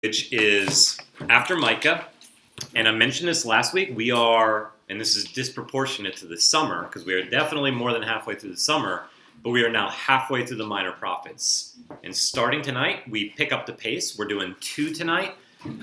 which is after Micah. And I mentioned this last week. We are, and this is disproportionate to the summer, because we are definitely more than halfway through the summer, but we are now halfway through the minor prophets. And starting tonight, we pick up the pace. We're doing 2 tonight.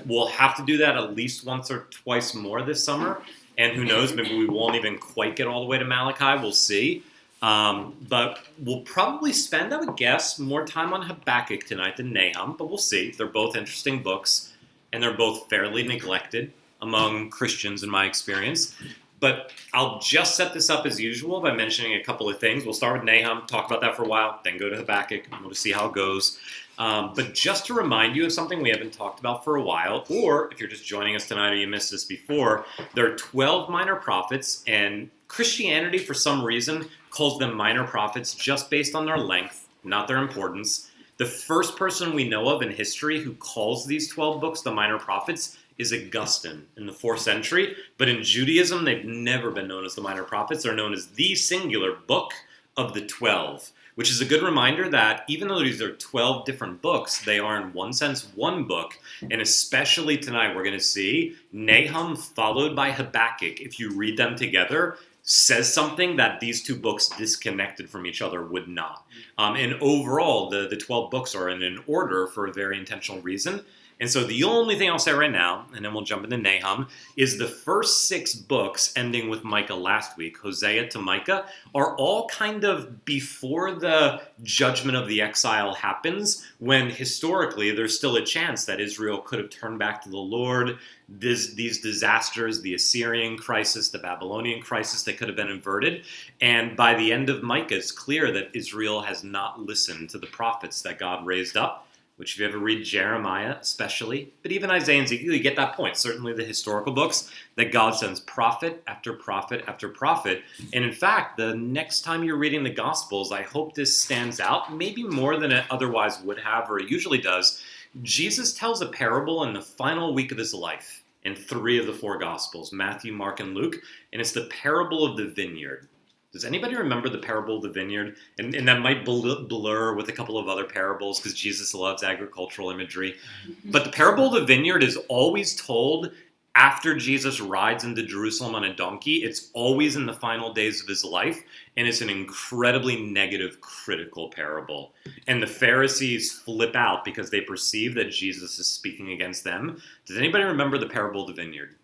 We'll have to do that at least once or twice more this summer. And who knows, maybe we won't even quite get all the way to Malachi. We'll see. But we'll probably spend, I would guess, more time on Habakkuk tonight than Nahum, but we'll see. They're both interesting books, and they're both fairly neglected among Christians in my experience. But I'll just set this up as usual by mentioning a couple of things. We'll start with Nahum, talk about that for a while, then go to Habakkuk, and we'll see how it goes. But just to remind you of something we haven't talked about for a while, or if you're just joining us tonight or you missed this before, there are 12 minor prophets, and Christianity, for some reason, calls them minor prophets just based on their length, not their importance. The first person we know of in history who calls these 12 books the minor prophets is Augustine in the 4th century. But in Judaism, they've never been known as the minor prophets. They're known as the singular book of the 12, which is a good reminder that even though these are 12 different books, they are in one sense one book. And especially tonight, we're going to see Nahum followed by Habakkuk. If you read them together, says something that these 2 books disconnected from each other would not. And overall, the 12 books are in an order for a very intentional reason. And so the only thing I'll say right now, and then we'll jump into Nahum, is the first 6 books, ending with Micah last week, Hosea to Micah, are all kind of before the judgment of the exile happens, when historically there's still a chance that Israel could have turned back to the Lord. These disasters, the Assyrian crisis, the Babylonian crisis, they could have been averted. And by the end of Micah, it's clear that Israel has not listened to the prophets that God raised up, which if you ever read Jeremiah especially, but even Isaiah and Ezekiel, you get that point. Certainly the historical books, that God sends prophet after prophet after prophet. And in fact, the next time you're reading the Gospels, I hope this stands out, maybe more than it otherwise would have or it usually does. Jesus tells a parable in the final week of his life in 3 of the 4 Gospels, Matthew, Mark, and Luke, and it's the parable of the vineyard. Does anybody remember the parable of the vineyard? And that might blur with a couple of other parables because Jesus loves agricultural imagery. But the parable of the vineyard is always told after Jesus rides into Jerusalem on a donkey. It's always in the final days of his life. And it's an incredibly negative, critical parable. And the Pharisees flip out because they perceive that Jesus is speaking against them. Does anybody remember the parable of the vineyard?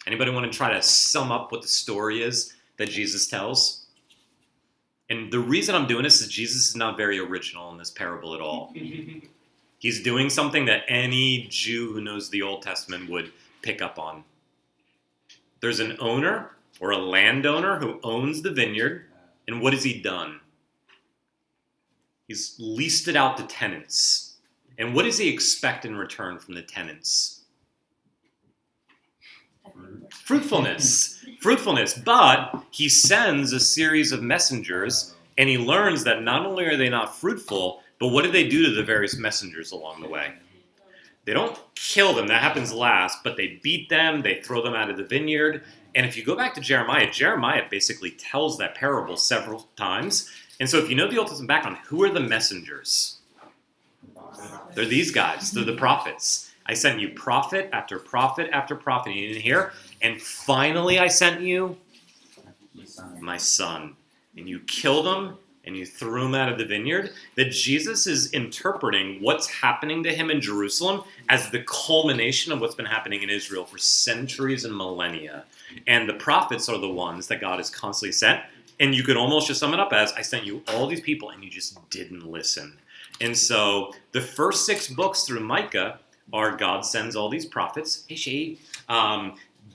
Anybody want to try to sum up what the story is that Jesus tells? And the reason I'm doing this is Jesus is not very original in this parable at all. He's doing something that any Jew who knows the Old Testament would pick up on. There's an owner or a landowner who owns the vineyard, and what has he done? He's leased it out to tenants. And what does he expect in return from the tenants? Fruitfulness, but he sends a series of messengers, and he learns that not only are they not fruitful, but what do they do to the various messengers along the way? They don't kill them, that happens last, but they beat them, they throw them out of the vineyard. And if you go back to Jeremiah basically tells that parable several times. And so if you know the Old Testament background, who are the messengers? They're these guys, they're the prophets. I sent you prophet after prophet after prophet. You didn't hear? And finally I sent you my son. And you killed him and you threw him out of the vineyard. That Jesus is interpreting what's happening to him in Jerusalem as the culmination of what's been happening in Israel for centuries and millennia. And the prophets are the ones that God has constantly sent. And you could almost just sum it up as, I sent you all these people and you just didn't listen. And so the first 6 books through Micah are God sends all these prophets. Hey, Shade.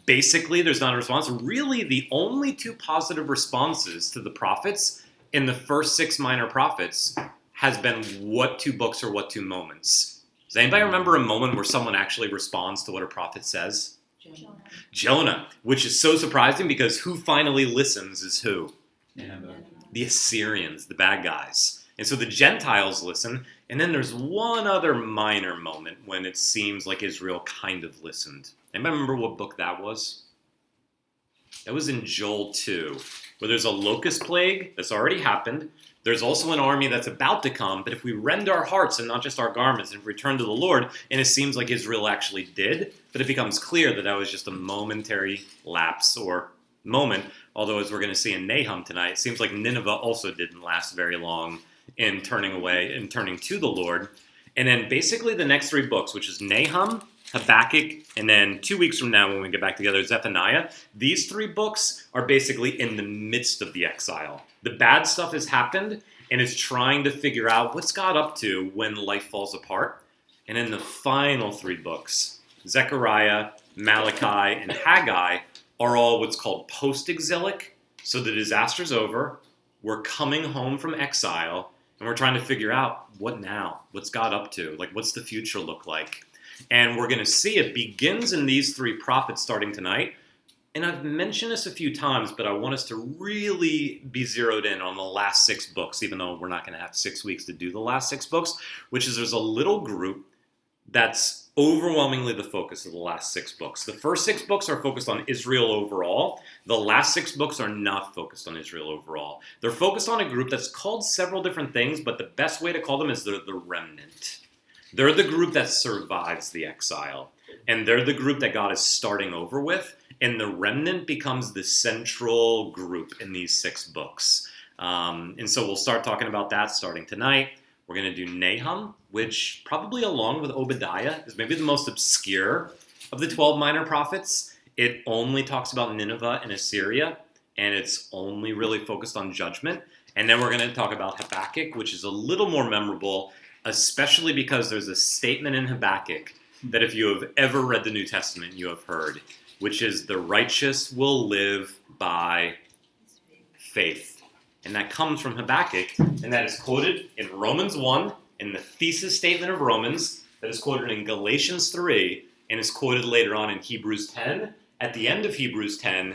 Basically, there's not a response. Really, the only 2 positive responses to the prophets in the first 6 minor prophets has been what 2 books or what 2 moments. Does anybody remember a moment where someone actually responds to what a prophet says? Jonah, which is so surprising because who finally listens is who? The Assyrians, the bad guys. And so the Gentiles listen, and then there's one other minor moment when it seems like Israel kind of listened. Anybody remember what book that was? That was in Joel 2. where there's a locust plague that's already happened. There's also an army that's about to come, but if we rend our hearts and not just our garments and return to the Lord, and it seems like Israel actually did, but it becomes clear that that was just a momentary lapse or moment, although as we're going to see in Nahum tonight, it seems like Nineveh also didn't last very long in turning away and turning to the Lord. And then basically the next 3 books, which is Nahum, Habakkuk, and then 2 weeks from now when we get back together, Zephaniah, these 3 books are basically in the midst of the exile. The bad stuff has happened, and it's trying to figure out what's God up to when life falls apart. And then the final 3 books, Zechariah, Malachi, and Haggai, are all what's called post-exilic. So the disaster's over, we're coming home from exile, and we're trying to figure out what now? What's God up to? Like, what's the future look like? And we're going to see it begins in these 3 prophets starting tonight. And I've mentioned this a few times, but I want us to really be zeroed in on the last 6 books, even though we're not going to have 6 weeks to do the last 6 books, which is there's a little group that's overwhelmingly the focus of the last 6 books. The first 6 books are focused on Israel overall. The last 6 books are not focused on Israel overall. They're focused on a group that's called several different things, but the best way to call them is they're the remnant. They're the group that survives the exile. And they're the group that God is starting over with. And the remnant becomes the central group in these 6 books. And so we'll start talking about that starting tonight. We're going to do Nahum, which probably along with Obadiah is maybe the most obscure of the 12 minor prophets. It only talks about Nineveh and Assyria, and it's only really focused on judgment. And then we're going to talk about Habakkuk, which is a little more memorable, especially because there's a statement in Habakkuk that if you have ever read the New Testament, you have heard, which is the righteous will live by faith. And that comes from Habakkuk, and that is quoted in Romans 1, in the thesis statement of Romans, that is quoted in Galatians 3, and is quoted later on in Hebrews 10. At the end of Hebrews 10,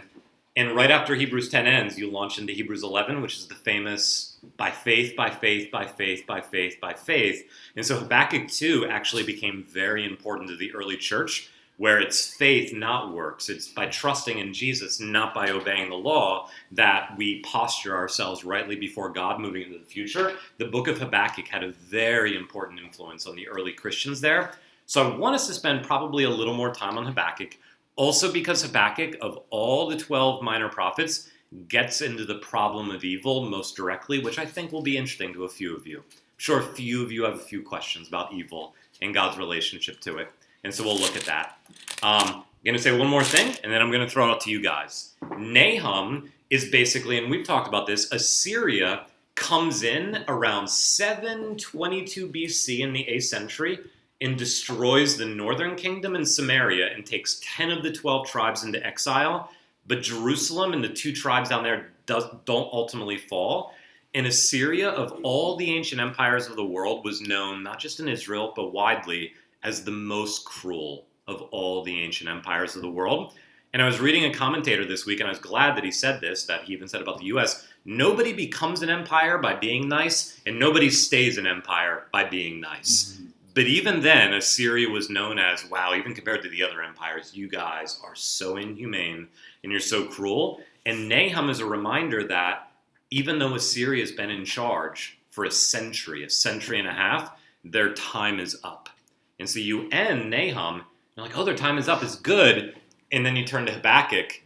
and right after Hebrews 10 ends, you launch into Hebrews 11, which is the famous by faith, by faith, by faith, by faith, by faith. And so Habakkuk 2 actually became very important to the early church, where it's faith, not works. It's by trusting in Jesus, not by obeying the law, that we posture ourselves rightly before God moving into the future. The book of Habakkuk had a very important influence on the early Christians there. So I want us to spend probably a little more time on Habakkuk, also because Habakkuk, of all the 12 minor prophets, gets into the problem of evil most directly, which I think will be interesting to a few of you. I'm sure a few of you have a few questions about evil and God's relationship to it. And so we'll look at that. I'm going to say one more thing, and then I'm going to throw it out to you guys. Nahum is basically, and we've talked about this, Assyria comes in around 722 BC in the 8th century and destroys the northern kingdom and Samaria and takes 10 of the 12 tribes into exile. But Jerusalem and the 2 tribes down there don't ultimately fall. And Assyria, of all the ancient empires of the world, was known not just in Israel, but widely as the most cruel of all the ancient empires of the world. And I was reading a commentator this week, and I was glad that he said this, that he even said about the U.S., nobody becomes an empire by being nice, and nobody stays an empire by being nice. Mm-hmm. But even then, Assyria was known as, wow, even compared to the other empires, you guys are so inhumane, and you're so cruel. And Nahum is a reminder that even though Assyria has been in charge for a century and a half, their time is up. And so you end Nahum, you're like, oh, their time is up, it's good. And then you turn to Habakkuk,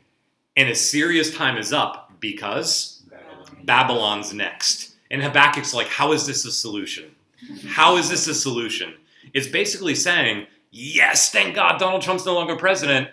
and Assyria's time is up because Babylon's next. And Habakkuk's like, how is this a solution? How is this a solution? It's basically saying, yes, thank God Donald Trump's no longer president,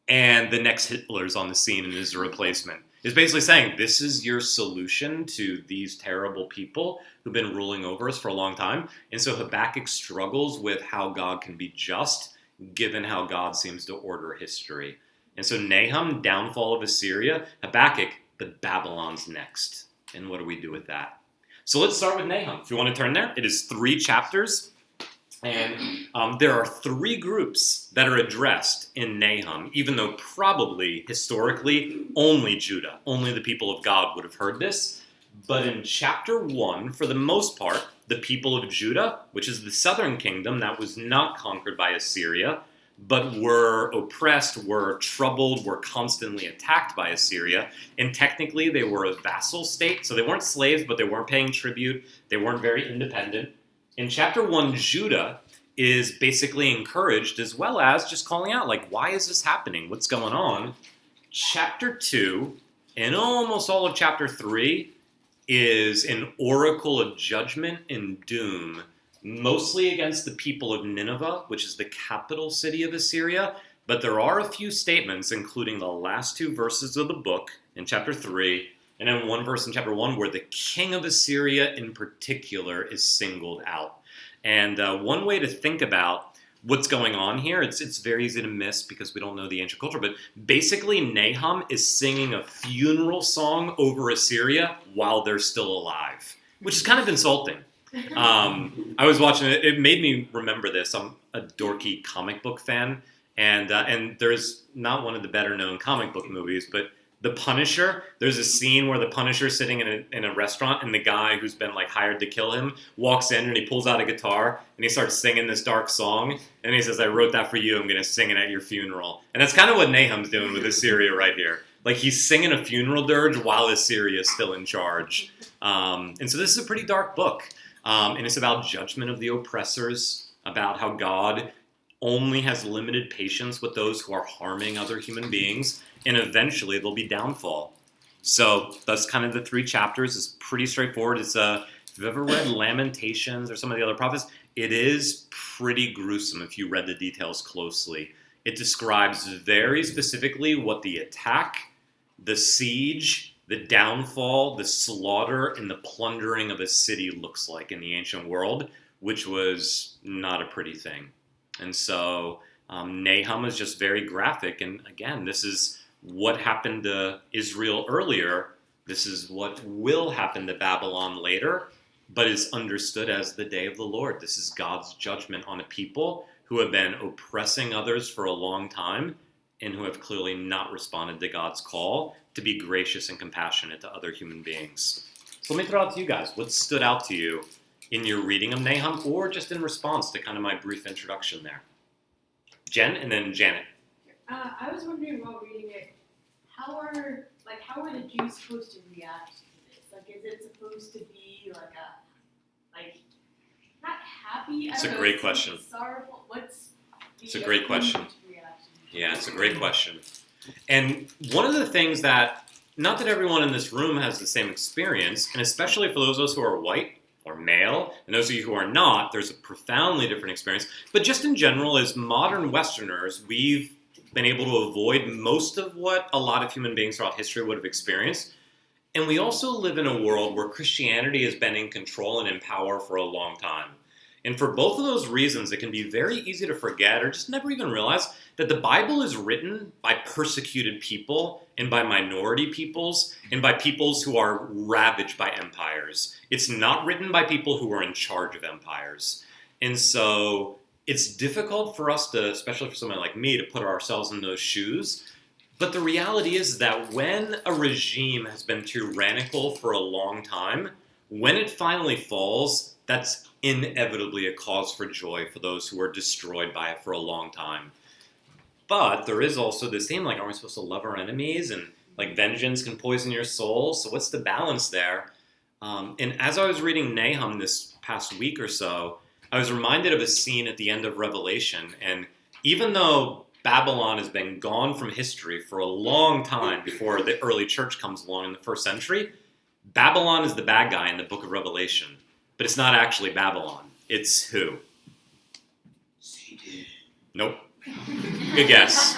and the next Hitler's on the scene and is a replacement. It's basically saying, this is your solution to these terrible people who've been ruling over us for a long time. And so Habakkuk struggles with how God can be just, given how God seems to order history. And so Nahum, downfall of Assyria, Habakkuk, but Babylon's next. And what do we do with that? So let's start with Nahum. If you want to turn there, it is 3 chapters. And there are 3 groups that are addressed in Nahum, even though probably, historically, only Judah, only the people of God would have heard this. But in chapter 1, for the most part, the people of Judah, which is the southern kingdom that was not conquered by Assyria, but were oppressed, were troubled, were constantly attacked by Assyria. And technically, they were a vassal state. So they weren't slaves, but they weren't paying tribute. They weren't very independent. In chapter 1, Judah is basically encouraged, as well as just calling out, like, why is this happening? What's going on? Chapter 2 and almost all of chapter 3 is an oracle of judgment and doom, mostly against the people of Nineveh, which is the capital city of Assyria. But there are a few statements, including the last 2 verses of the book in chapter 3, and then one verse in chapter 1 where the king of Assyria in particular is singled out. And one way to think about what's going on here, it's very easy to miss because we don't know the ancient culture, but basically Nahum is singing a funeral song over Assyria while they're still alive, which is kind of insulting. I was watching it. It made me remember this. I'm a dorky comic book fan, and there's not one of the better known comic book movies, but The Punisher. There's a scene where the Punisher's sitting in a restaurant, and the guy who's been like hired to kill him walks in, and he pulls out a guitar and he starts singing this dark song, and he says, "I wrote that for you. I'm going to sing it at your funeral." And that's kind of what Nahum's doing with Assyria right here. Like, he's singing a funeral dirge while Assyria is still in charge. And so this is a pretty dark book. And it's about judgment of the oppressors, about how God only has limited patience with those who are harming other human beings, and eventually there'll be downfall. So that's kind of the 3 chapters. It's pretty straightforward. It's if you've ever read Lamentations or some of the other prophets, it is pretty gruesome if you read the details closely. It describes very specifically what the attack, the siege, the downfall, the slaughter, and the plundering of a city looks like in the ancient world, which was not a pretty thing. And so Nahum is just very graphic. And again, this is what happened to Israel earlier. This is what will happen to Babylon later, but is understood as the day of the Lord. This is God's judgment on a people who have been oppressing others for a long time and who have clearly not responded to God's call to be gracious and compassionate to other human beings. So let me throw out to you guys. What stood out to you in your reading of Nahum, or just in response to kind of my brief introduction there? Jen, and then Janet. I was wondering while reading it, how are the Jews supposed to react to this? Like, is it supposed to be not happy? It's a great question. Sorrowful. What's It's a great question. reaction? Yeah, it's a great question. And one of the things that, not that everyone in this room has the same experience, and especially for those of us who are white or male, and those of you who are not, there's a profoundly different experience. But just in general, as modern Westerners, we've been able to avoid most of what a lot of human beings throughout history would have experienced. And we also live in a world where Christianity has been in control and in power for a long time. And for both of those reasons, it can be very easy to forget or just never even realize that the Bible is written by persecuted people and by minority peoples and by peoples who are ravaged by empires. It's not written by people who are in charge of empires. And so it's difficult for us to, especially for someone like me, to put ourselves in those shoes. But the reality is that when a regime has been tyrannical for a long time, when it finally falls, that's inevitably a cause for joy for those who were destroyed by it for a long time. But there is also this theme, like, are we supposed to love our enemies? And like, vengeance can poison your soul. So what's the balance there? And as I was reading Nahum this past week or so, I was reminded of a scene at the end of Revelation. And even though Babylon has been gone from history for a long time before the early church comes along in the 1st century, Babylon is the bad guy in the book of Revelation. But it's not actually Babylon. It's who? Satan. Nope. Good guess.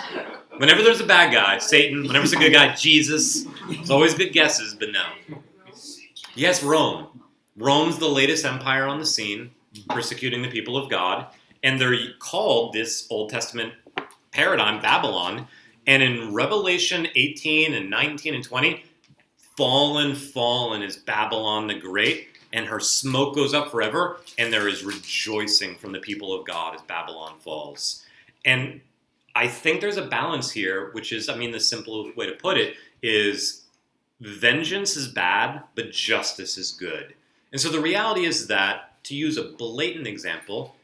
Whenever there's a bad guy, Satan. Whenever it's a good guy, Jesus. It's always good guesses, but no. Yes, Rome. Rome's the latest empire on the scene, persecuting the people of God. And they're called, this Old Testament paradigm, Babylon. And in Revelation 18 and 19 and 20, fallen is Babylon the Great. And her smoke goes up forever, and there is rejoicing from the people of God as Babylon falls. And I think there's a balance here, which is, the simple way to put it is vengeance is bad, but justice is good. And so the reality is that, to use a blatant example,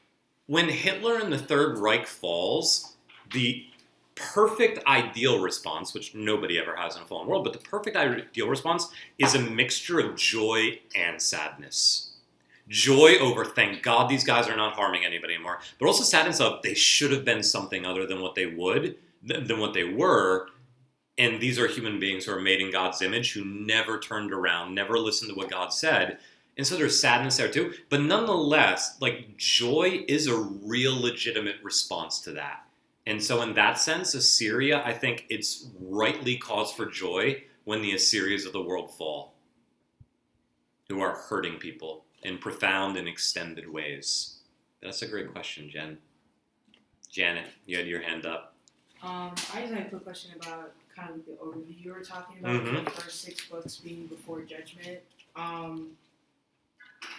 when Hitler and the Third Reich falls, the perfect ideal response, which nobody ever has in a fallen world, but the perfect ideal response is a mixture of joy and sadness. Joy over, thank God these guys are not harming anybody anymore, but also sadness of they should have been something other than what they were. And these are human beings who are made in God's image, who never turned around, never listened to what God said. And so there's sadness there too. But nonetheless, like, joy is a real legitimate response to that. And so in that sense, Assyria, I think it's rightly cause for joy when the Assyrians of the world fall, who are hurting people in profound and extended ways. That's a great question, Jen. Janet, you had your hand up. I just had a quick question about kind of the overview you were talking about, the first 6 books being before judgment.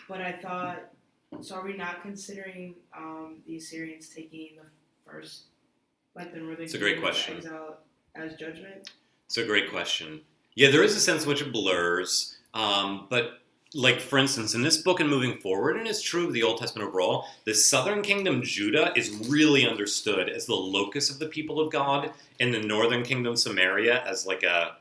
But I thought, so are we not considering the Assyrians taking the first, like the northern It's a great question. Exile as judgment? It's a great question. Yeah, there is a sense in which it blurs, but like, for instance, in this book and moving forward, and it's true of the Old Testament overall, the southern kingdom, Judah, is really understood as the locus of the people of God, and the northern kingdom, Samaria, as like a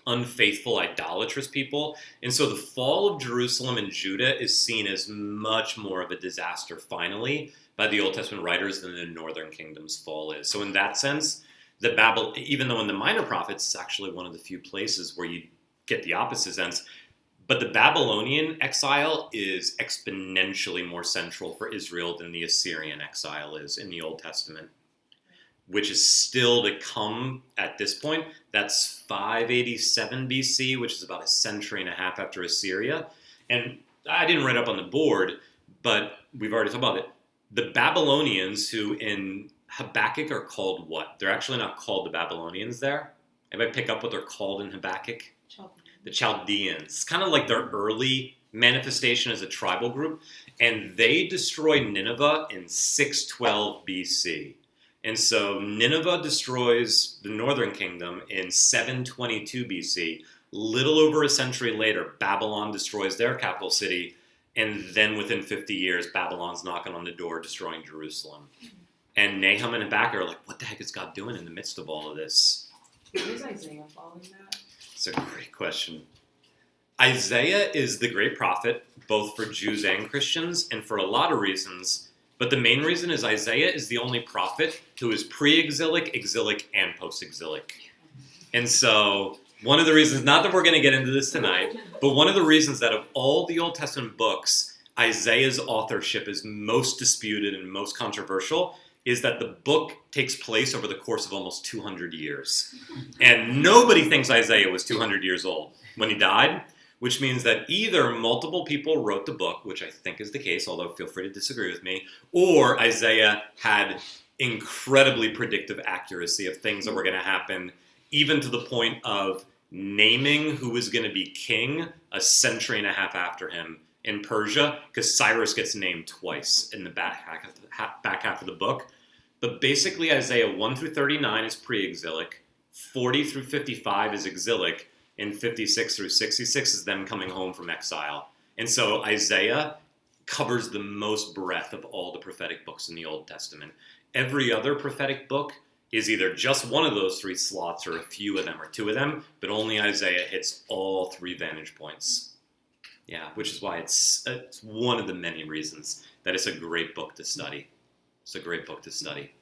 unfaithful, idolatrous people. And so the fall of Jerusalem and Judah is seen as much more of a disaster, finally, by the Old Testament writers than the northern kingdom's fall is. So in that sense, even though in the minor prophets, it's actually one of the few places where you get the opposite sense, but the Babylonian exile is exponentially more central for Israel than the Assyrian exile is in the Old Testament, which is still to come at this point. That's 587 BC, which is about a century and a half after Assyria. And I didn't write up on the board, but we've already talked about it. The Babylonians, who in Habakkuk are called what? They're actually not called the Babylonians there. Anybody pick up what they're called in Habakkuk? The Chaldeans, kind of like their early manifestation as a tribal group, and they destroyed Nineveh in 612 BC. And so Nineveh destroys the northern kingdom in 722 BC. Little over a century later, Babylon destroys their capital city, and then within 50 years, Babylon's knocking on the door, destroying Jerusalem. And Nahum and Habakkuk are like, what the heck is God doing in the midst of all of this? Where is Isaiah following that? It's a great question. Isaiah is the great prophet, both for Jews and Christians, and for a lot of reasons. But the main reason is Isaiah is the only prophet who is pre-exilic, exilic, and post-exilic. And so one of the reasons, not that we're going to get into this tonight, but one of the reasons that of all the Old Testament books, Isaiah's authorship is most disputed and most controversial is that the book takes place over the course of almost 200 years. And nobody thinks Isaiah was 200 years old when he died, which means that either multiple people wrote the book, which I think is the case, although feel free to disagree with me, or Isaiah had incredibly predictive accuracy of things that were going to happen, even to the point of naming who was going to be king a century and a half after him in Persia, because Cyrus gets named twice in the back half of the book. But basically Isaiah 1 through 39 is pre-exilic, 40 through 55 is exilic, and 56 through 66 is them coming home from exile. And so Isaiah covers the most breadth of all the prophetic books in the Old Testament. Every other prophetic book is either just one of those 3 slots or a few of them or 2 of them, but only Isaiah hits all 3 vantage points. Yeah, which is why it's one of the many reasons that it's a great book to study. It's a great book to study.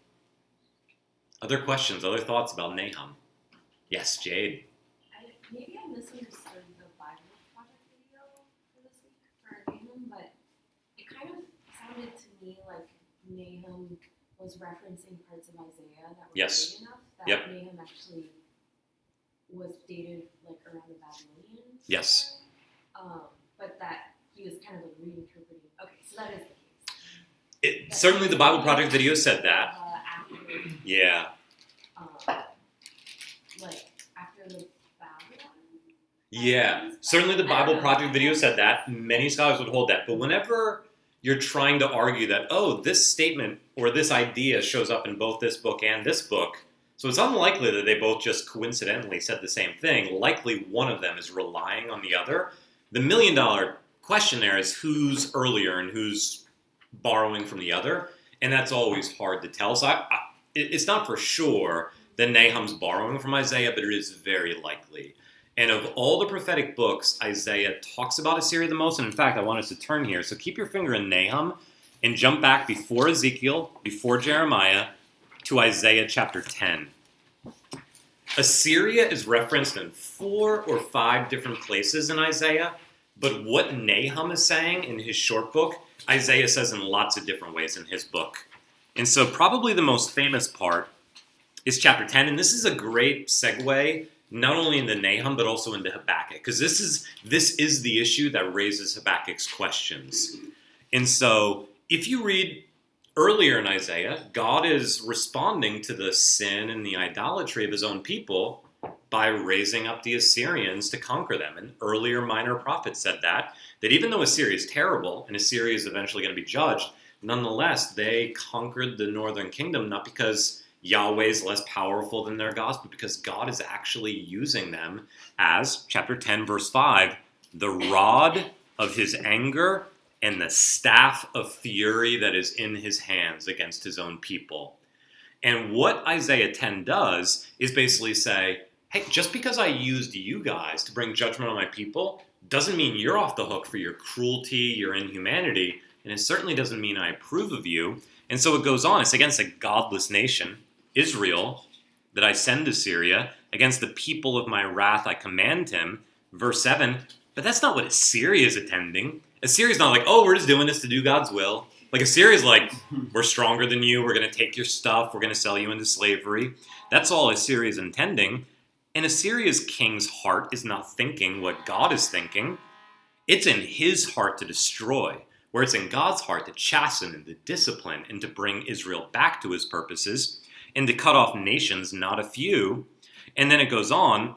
Other questions, other thoughts about Nahum? Yes, Jade. Maybe I misunderstood the Bible project video for this week for Nahum, but it kind of sounded to me like Nahum was referencing parts of Isaiah that were Yes. vague enough that Nahum actually was dated like around the Babylonians. Yes. But that he was kind of like reinterpreting. Okay, so that is the case. Certainly the Bible Project video said that. After, Yeah. like after the Babylon. Yeah. Certainly the Bible Project video said that. Many scholars would hold that. But whenever you're trying to argue that, oh, this statement or this idea shows up in both this book and this book, so it's unlikely that they both just coincidentally said the same thing. Likely one of them is relying on the other. The $1 million question there is who's earlier and who's borrowing from the other, and that's always hard to tell. So it's not for sure that Nahum's borrowing from Isaiah, but it is very likely. And of all the prophetic books, Isaiah talks about Assyria the most. And in fact, I want us to turn here. So keep your finger in Nahum and jump back before Ezekiel, before Jeremiah, to Isaiah chapter 10. Assyria is referenced in 4 or 5 different places in Isaiah, but what Nahum is saying in his short book, Isaiah says in lots of different ways in his book. And so probably the most famous part is chapter 10, and this is a great segue not only into Nahum but also into Habakkuk, because this is the issue that raises Habakkuk's questions. And so if you read earlier in Isaiah, God is responding to the sin and the idolatry of his own people by raising up the Assyrians to conquer them. And earlier minor prophets said that even though Assyria is terrible and Assyria is eventually going to be judged, nonetheless, they conquered the northern kingdom not because Yahweh is less powerful than their gods, but because God is actually using them as, chapter 10, verse 5, the rod of his anger and the staff of fury that is in his hands against his own people. And what Isaiah 10 does is basically say, hey, just because I used you guys to bring judgment on my people doesn't mean you're off the hook for your cruelty, your inhumanity, and it certainly doesn't mean I approve of you. And so it goes on. It's against a godless nation, Israel, that I send to Syria. Against the people of my wrath I command him. Verse 7, but that's not what Assyria is attending. Assyria's not like, oh, we're just doing this to do God's will. Like Assyria's like, we're stronger than you. We're going to take your stuff. We're going to sell you into slavery. That's all Assyria's intending. And Assyria's king's heart is not thinking what God is thinking. It's in his heart to destroy, where it's in God's heart to chasten and to discipline and to bring Israel back to his purposes and to cut off nations, not a few. And then it goes on,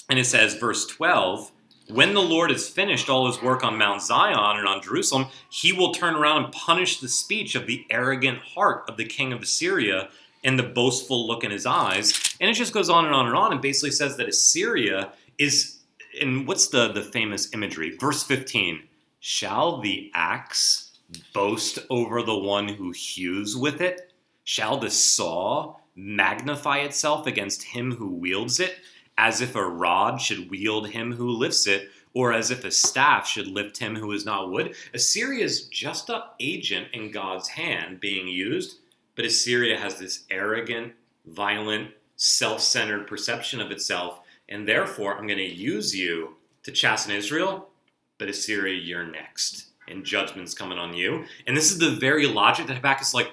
and it says, verse 12, when the Lord has finished all his work on Mount Zion and on Jerusalem, he will turn around and punish the speech of the arrogant heart of the king of Assyria and the boastful look in his eyes. And it just goes on and on and on, and basically says that Assyria is, and what's the famous imagery? Verse 15, shall the axe boast over the one who hews with it? Shall the saw magnify itself against him who wields it, as if a rod should wield him who lifts it, or as if a staff should lift him who is not wood? Assyria is just an agent in God's hand being used, but Assyria has this arrogant, violent, self-centered perception of itself, and therefore I'm going to use you to chasten Israel, but Assyria, you're next, and judgment's coming on you. And this is the very logic that Habakkuk's like,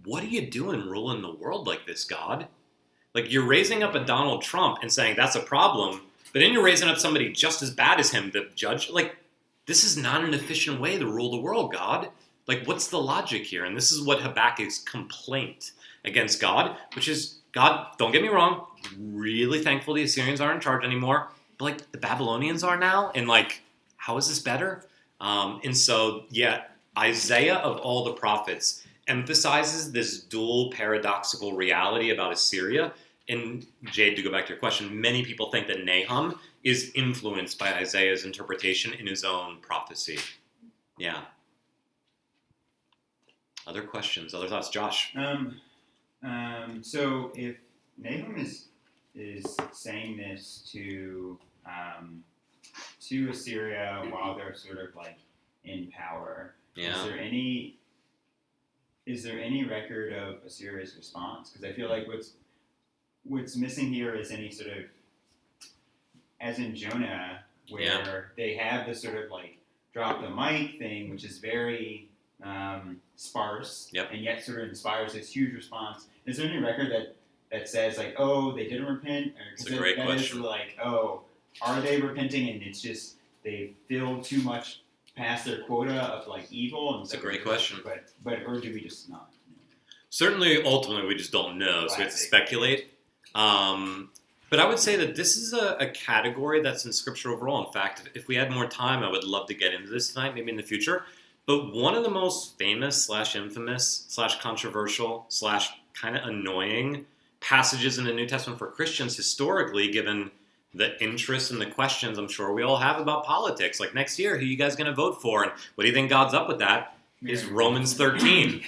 what are you doing ruling the world like this, God? Like, you're raising up a Donald Trump and saying that's a problem, but then you're raising up somebody just as bad as him to judge. Like, this is not an efficient way to rule the world, God. Like, what's the logic here? And this is what Habakkuk's complaint against God, which is, God, don't get me wrong, really thankful the Assyrians aren't in charge anymore, but, like, the Babylonians are now, and, like, how is this better? And so, yeah, Isaiah, of all the prophets, emphasizes this dual paradoxical reality about Assyria. And Jade, to go back to your question, many people think that Nahum is influenced by Isaiah's interpretation in his own prophecy. Yeah. Other questions, other thoughts? Josh? So if Nahum is saying this to Assyria while they're sort of like in power, Yeah. Is there any record of Assyria's response? Because I feel like what's missing here is any sort of, as in Jonah, where they have this sort of like drop the mic thing, which is very sparse, and yet sort of inspires this huge response. Is there any record that says like, oh, they didn't repent? It's a great question. Is like, oh, are they repenting and it's just they filled too much past their quota of like evil? And it's a great question. But or do we just not? Certainly, ultimately, we just don't know, so we have to speculate. But I would say that this is a category that's in Scripture overall. In fact, if we had more time, I would love to get into this tonight, maybe in the future. But one of the most famous / infamous / controversial / kind of annoying passages in the New Testament for Christians historically, given the interest and the questions I'm sure we all have about politics. Like next year, who are you guys going to vote for? And what do you think God's up with that? is Romans 13.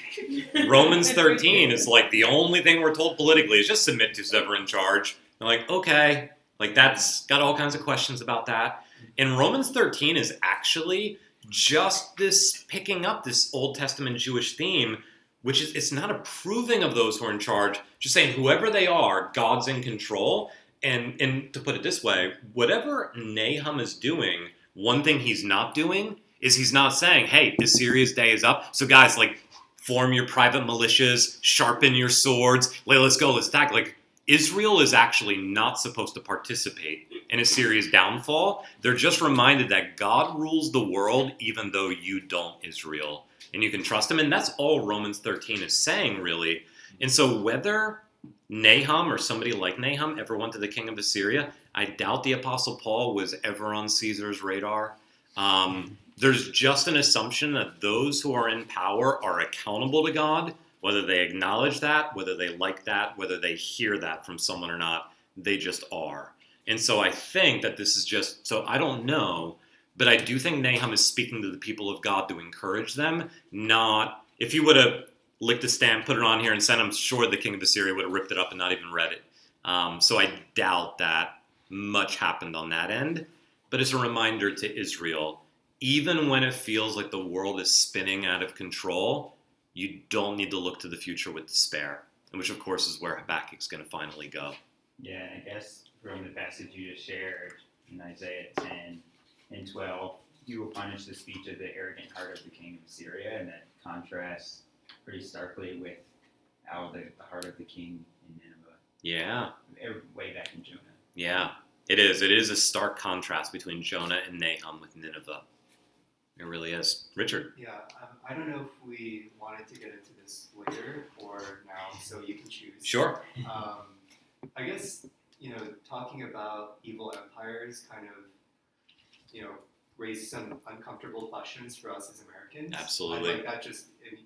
Romans 13 is like the only thing we're told politically is just submit to whoever in charge. They're like, okay, like that's got all kinds of questions about that. And Romans 13 is actually just this picking up this Old Testament Jewish theme, which is it's not approving of those who are in charge, just saying whoever they are, God's in control. And to put it this way, whatever Nahum is doing, one thing he's not doing is he's not saying, hey, Assyria's day is up. So guys, like, form your private militias, sharpen your swords, let's go, let's attack. Like, Israel is actually not supposed to participate in Assyria's downfall. They're just reminded that God rules the world even though you don't, Israel. And you can trust him. And that's all Romans 13 is saying, really. And so whether Nahum or somebody like Nahum ever went to the king of Assyria, I doubt the Apostle Paul was ever on Caesar's radar. There's just an assumption that those who are in power are accountable to God, whether they acknowledge that, whether they like that, whether they hear that from someone or not, they just are. And so I think that this is just, so I don't know, but I do think Nahum is speaking to the people of God to encourage them, not, if you would have licked a stamp, put it on here and sent, I'm sure the king of Assyria would have ripped it up and not even read it. So I doubt that much happened on that end, but it's a reminder to Israel, even when it feels like the world is spinning out of control, you don't need to look to the future with despair, and which of course is where Habakkuk's going to finally go. Yeah, and I guess from the passage you just shared in Isaiah 10 and 12, you will punish the speech of the arrogant heart of the king of Assyria, and that contrasts pretty starkly with how the heart of the king in Nineveh. Yeah. Way back in Jonah. Yeah, it is. It is a stark contrast between Jonah and Nahum with Nineveh. It really is. Richard? Yeah, I don't know if we wanted to get into this later or now, so you can choose. Sure. I guess, talking about evil empires kind of, raise some uncomfortable questions for us as Americans. Absolutely.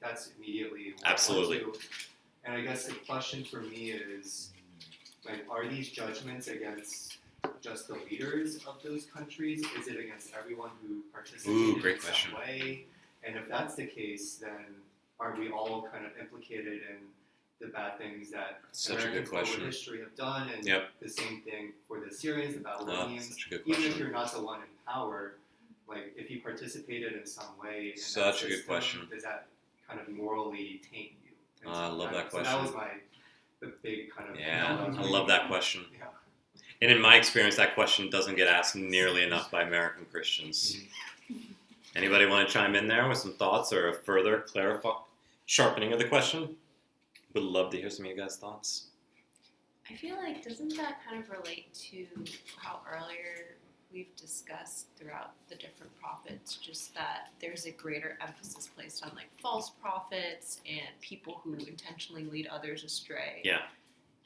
That's immediately what Absolutely. I want to. And I guess the question for me is, like, are these judgments against just the leaders of those countries? Is it against everyone who participated in some way? And if that's the case, then are we all kind of implicated in the bad things that Americans over history have done? And the same thing for the Assyrians, the Babylonians. Even if you're not the one in power, like if you participated in some way in such that a good question. does that kind of morally taint you? I love that question. So that was the big kind of... I love that question. Yeah. And in my experience, that question doesn't get asked nearly enough by American Christians. Anybody want to chime in there with some thoughts or a further sharpening of the question? Would love to hear some of you guys' thoughts. I feel like, doesn't that kind of relate to how earlier we've discussed throughout the different prophets, just that there's a greater emphasis placed on like false prophets and people who intentionally lead others astray. Yeah.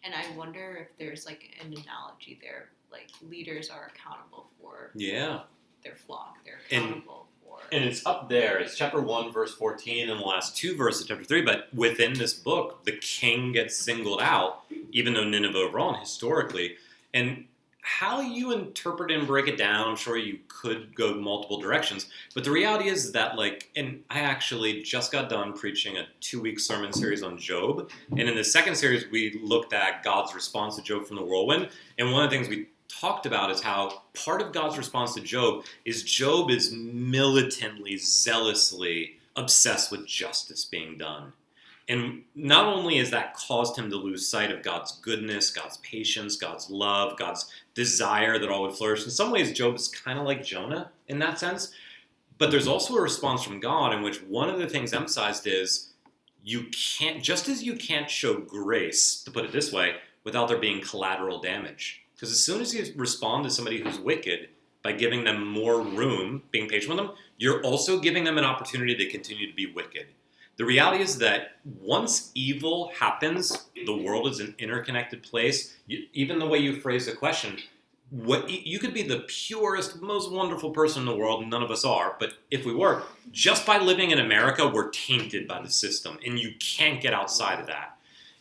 And I wonder if there's like an analogy there, like leaders are accountable for their flock. They're accountable for... And it's up there. It's chapter 1, verse 14, and the last two verses of chapter 3. But within this book, the king gets singled out, even though Nineveh were wrong historically. And how you interpret and break it down, I'm sure you could go multiple directions. But the reality is that, and I actually just got done preaching a 2-week sermon series on Job. And in the second series, we looked at God's response to Job from the whirlwind. And one of the things we talked about is how part of God's response to Job is militantly, zealously obsessed with justice being done. And not only has that caused him to lose sight of God's goodness, God's patience, God's love, God's desire that all would flourish. In some ways, Job is kind of like Jonah in that sense. But there's also a response from God in which one of the things emphasized is you can't, just as you can't show grace, to put it this way, without there being collateral damage. Because as soon as you respond to somebody who's wicked by giving them more room, being patient with them, you're also giving them an opportunity to continue to be wicked. The reality is that once evil happens, the world is an interconnected place. Even the way you phrase the question, you could be the purest, most wonderful person in the world, none of us are, but if we were, just by living in America, we're tainted by the system, and you can't get outside of that.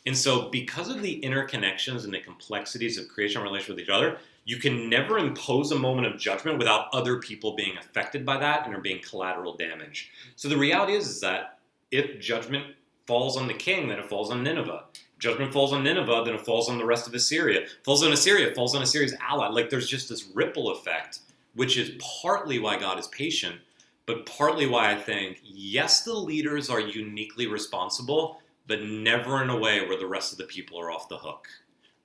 And so because of the interconnections and the complexities of creation and relation with each other, you can never impose a moment of judgment without other people being affected by that and there being collateral damage. So the reality is that if judgment falls on the king, then it falls on Nineveh. If judgment falls on Nineveh, then it falls on the rest of Assyria. Falls on Assyria, it falls on Assyria's ally. Like there's just this ripple effect, which is partly why God is patient, but partly why I think, yes, the leaders are uniquely responsible, but never in a way where the rest of the people are off the hook.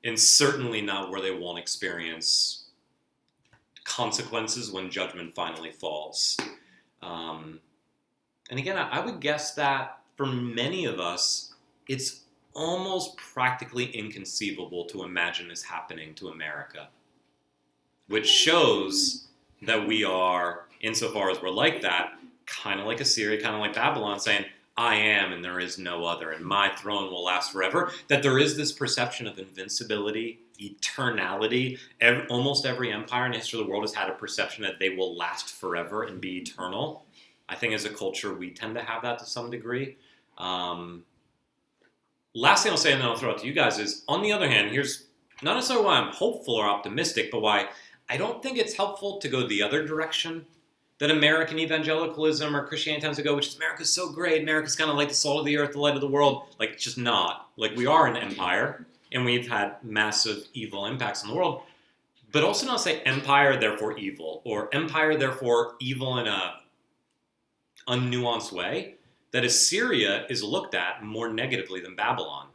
And certainly not where they won't experience consequences when judgment finally falls. And again, I would guess that for many of us, it's almost practically inconceivable to imagine this happening to America, which shows that we are, insofar as we're like that, kind of like Assyria, kind of like Babylon, saying, I am and there is no other, and my throne will last forever. That there is this perception of invincibility, eternality. Almost every empire in the history of the world has had a perception that they will last forever and be eternal. I think as a culture, we tend to have that to some degree. Last thing I'll say, and then I'll throw it to you guys, is on the other hand, here's not necessarily why I'm hopeful or optimistic, but why I don't think it's helpful to go the other direction that American evangelicalism or Christianity tends to go, which is America's so great, America's kind of like the salt of the earth, the light of the world. Like, it's just not. Like, we are an empire, and we've had massive evil impacts on the world, but also not say empire, therefore evil, or empire, therefore evil in a unnuanced way, that Assyria is looked at more negatively than Babylon,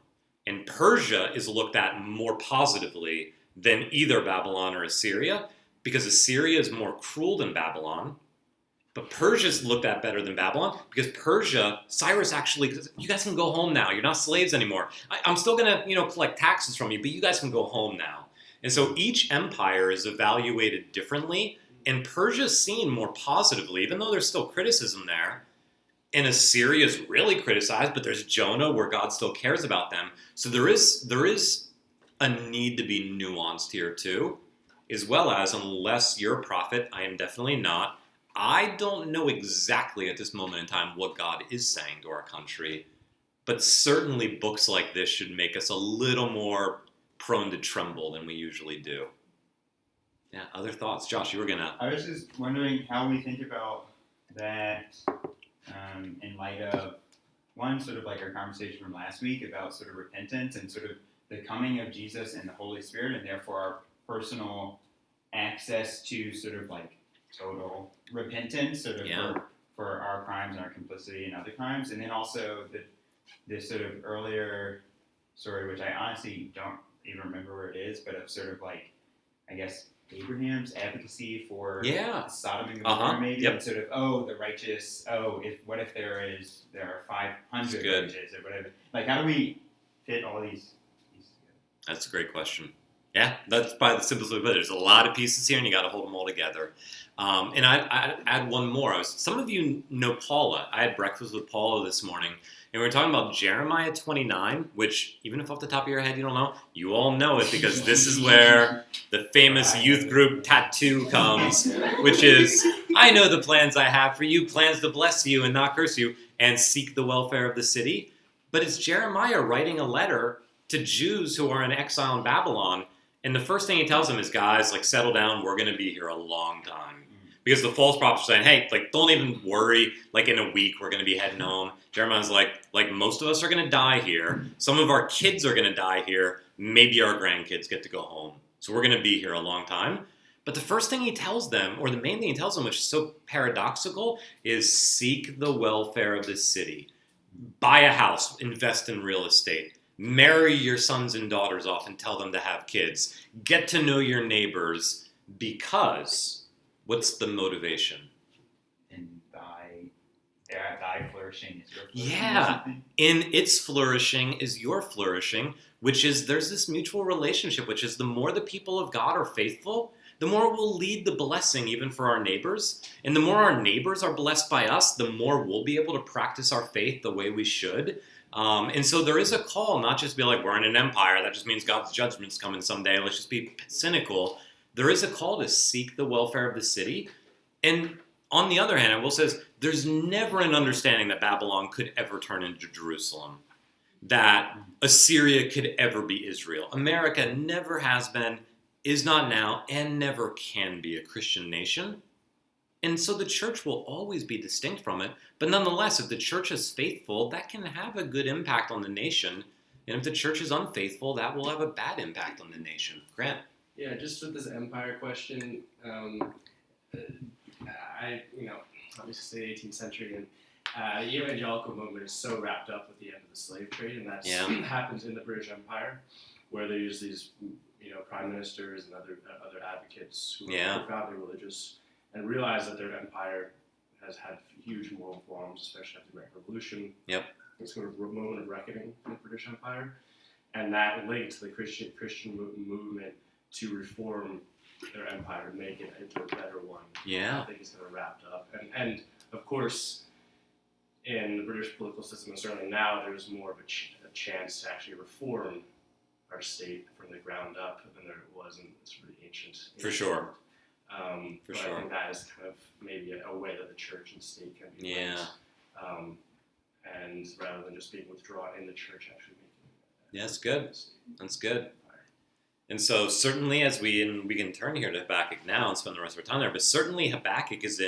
and Persia is looked at more positively than either Babylon or Assyria, because Assyria is more cruel than Babylon, but Persia's looked at better than Babylon, because Persia, Cyrus actually, you guys can go home now, you're not slaves anymore. I'm still going to, collect taxes from you, but you guys can go home now. And so each empire is evaluated differently, and Persia's seen more positively, even though there's still criticism there. And Assyria is really criticized, but there's Jonah where God still cares about them. So there is a need to be nuanced here too, as well as, unless you're a prophet, I am definitely not, I don't know exactly at this moment in time what God is saying to our country, but certainly books like this should make us a little more prone to tremble than we usually do. Yeah, other thoughts? Josh, you were going to... I was just wondering how we think about that in light of, one, sort of like our conversation from last week about sort of repentance and sort of the coming of Jesus and the Holy Spirit, and therefore our personal access to sort of like total repentance sort of for our crimes and our complicity in other crimes. And then also this sort of earlier story, which I honestly don't even remember where it is, but of sort of like, I guess, Abraham's advocacy for Sodom and Gomorrah, maybe, and sort of, the righteous, what if there are 500 righteous or whatever. Like, how do we fit all these pieces together? That's a great question. Yeah, that's probably the simplest way to put it. There's a lot of pieces here, and you got to hold them all together. And I'd add one more. Some of you know Paula. I had breakfast with Paula this morning, and we were talking about Jeremiah 29, which, even if off the top of your head you don't know, you all know it, because this is where the famous youth group tattoo comes, which is, I know the plans I have for you, plans to bless you and not curse you, and seek the welfare of the city. But it's Jeremiah writing a letter to Jews who are in exile in Babylon, and the first thing he tells them is, guys, like, settle down, we're going to be here a long time. Because the false prophets are saying, hey, like, don't even worry, like, in a week we're going to be heading home. Jeremiah's like, most of us are going to die here. Some of our kids are going to die here. Maybe our grandkids get to go home. So we're going to be here a long time. But the first thing he tells them, or the main thing he tells them, which is so paradoxical, is seek the welfare of the city. Buy a house, invest in real estate. Marry your sons and daughters off and tell them to have kids. Get to know your neighbors, because what's the motivation? And thy flourishing is your flourishing. Yeah, in its flourishing is your flourishing, which is, there's this mutual relationship, which is the more the people of God are faithful, the more we'll lead the blessing even for our neighbors. And the more our neighbors are blessed by us, the more we'll be able to practice our faith the way we should. And so there is a call, not just be like, we're in an empire, that just means God's judgment's coming someday, let's just be cynical. There is a call to seek the welfare of the city. And on the other hand, I will say, there's never an understanding that Babylon could ever turn into Jerusalem. that Assyria could ever be Israel. America never has been, is not now, and never can be a Christian nation. And so the church will always be distinct from it. But nonetheless, if the church is faithful, that can have a good impact on the nation. And if the church is unfaithful, that will have a bad impact on the nation. Grant? Yeah, just with this empire question, obviously the 18th century, and the evangelical movement is so wrapped up with the end of the slave trade, and that happens in the British Empire, where there's these, prime ministers and other advocates who are profoundly religious and realize that their empire has had huge moral qualms, especially after the American Revolution. Yep. It's sort of a moment of reckoning in the British Empire, and that linked to the Christian movement to reform their empire, make it into a better one. Yeah. I think it's kind of wrapped up. And of course, in the British political system, and certainly now, there's more of a chance to actually reform our state from the ground up than there was in sort of ancient. For sure. I think that is kind of maybe a way that the church and state can be linked. And rather than just being withdrawn in the church, actually making that's good. That's good. And so certainly as we can turn here to Habakkuk now and spend the rest of our time there, but certainly Habakkuk is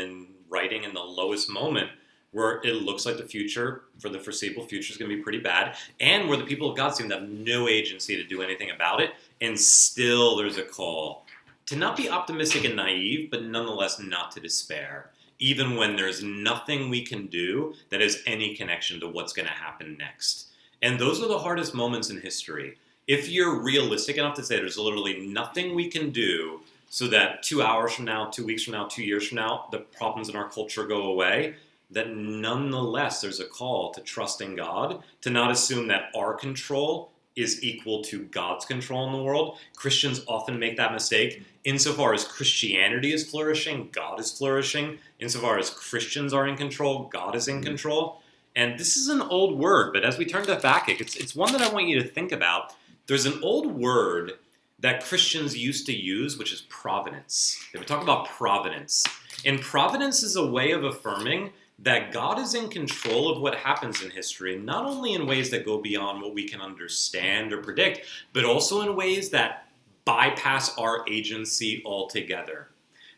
writing in the lowest moment where it looks like the future, for the foreseeable future, is going to be pretty bad, and where the people of God seem to have no agency to do anything about it, and still there's a call to not be optimistic and naive, but nonetheless not to despair, even when there's nothing we can do that has any connection to what's going to happen next. And those are the hardest moments in history. If you're realistic enough to say there's literally nothing we can do so that 2 hours from now, 2 weeks from now, 2 years from now, the problems in our culture go away, that nonetheless there's a call to trust in God, to not assume that our control is equal to God's control in the world. Christians often make that mistake. Insofar as Christianity is flourishing, God is flourishing. Insofar as Christians are in control, God is in control. And this is an old word, but as we turn to Habakkuk, it's one that I want you to think about. There's an old word that Christians used to use, which is providence. They would talk about providence. And providence is a way of affirming that God is in control of what happens in history, not only in ways that go beyond what we can understand or predict, but also in ways that bypass our agency altogether.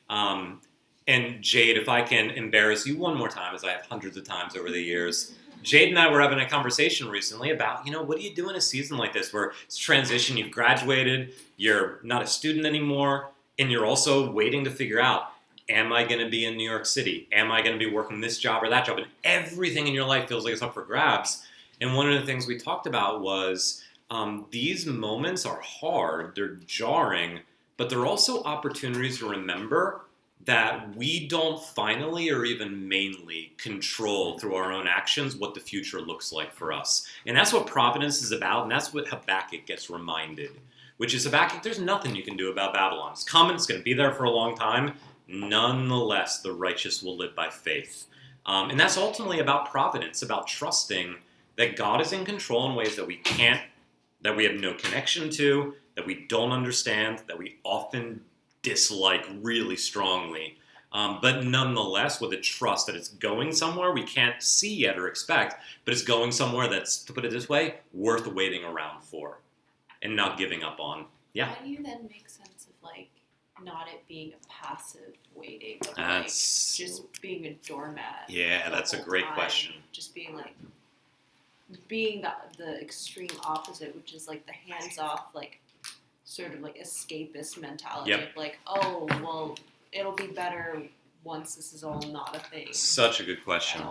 And Jade, if I can embarrass you one more time, as I have hundreds of times over the years, Jade and I were having a conversation recently about, what do you do in a season like this where it's transition, you've graduated, you're not a student anymore, and you're also waiting to figure out, am I going to be in New York City? Am I going to be working this job or that job? And everything in your life feels like it's up for grabs. And one of the things we talked about was these moments are hard, they're jarring, but they're also opportunities to remember that we don't finally or even mainly control through our own actions what the future looks like for us. And that's what providence is about, and that's what Habakkuk gets reminded, which is Habakkuk, there's nothing you can do about Babylon. It's coming, it's going to be there for a long time. Nonetheless, the righteous will live by faith. And that's ultimately about providence, about trusting that God is in control in ways that we can't, that we have no connection to, that we don't understand, that we often dislike really strongly. But nonetheless, with a trust that it's going somewhere we can't see yet or expect, but it's going somewhere that's, to put it this way, worth waiting around for and not giving up on. Yeah. How do you then make sense of not it being a passive waiting, of just being a doormat? Yeah, that's a great question. Just being being the extreme opposite, which is the hands off, sort of escapist mentality. Yep. Of oh well, it'll be better once this is all not a thing. Such a good question.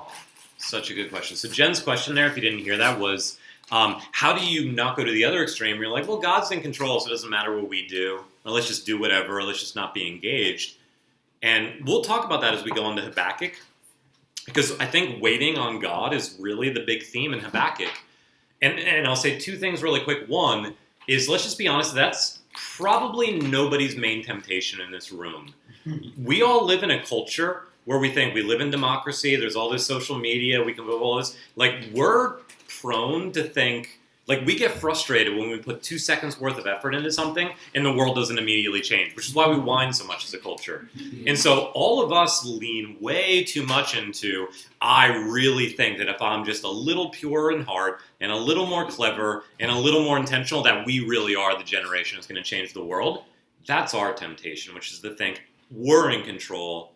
Such a good question. So Jen's question there, if you didn't hear that, was how do you not go to the other extreme? You're like, well, God's in control, so it doesn't matter what we do. Or let's just do whatever, or let's just not be engaged. And we'll talk about that as we go into Habakkuk, because I think waiting on God is really the big theme in Habakkuk. And I'll say two things really quick. One is, let's just be honest, that's probably nobody's main temptation in this room. We all live in a culture where we think we live in democracy, there's all this social media, we can go all this. We're prone to think Like, we get frustrated when we put 2 seconds worth of effort into something and the world doesn't immediately change, which is why we whine so much as a culture. And so all of us lean way too much into, I really think that if I'm just a little pure in heart and a little more clever and a little more intentional, that we really are the generation that's going to change the world. That's our temptation, which is to think we're in control,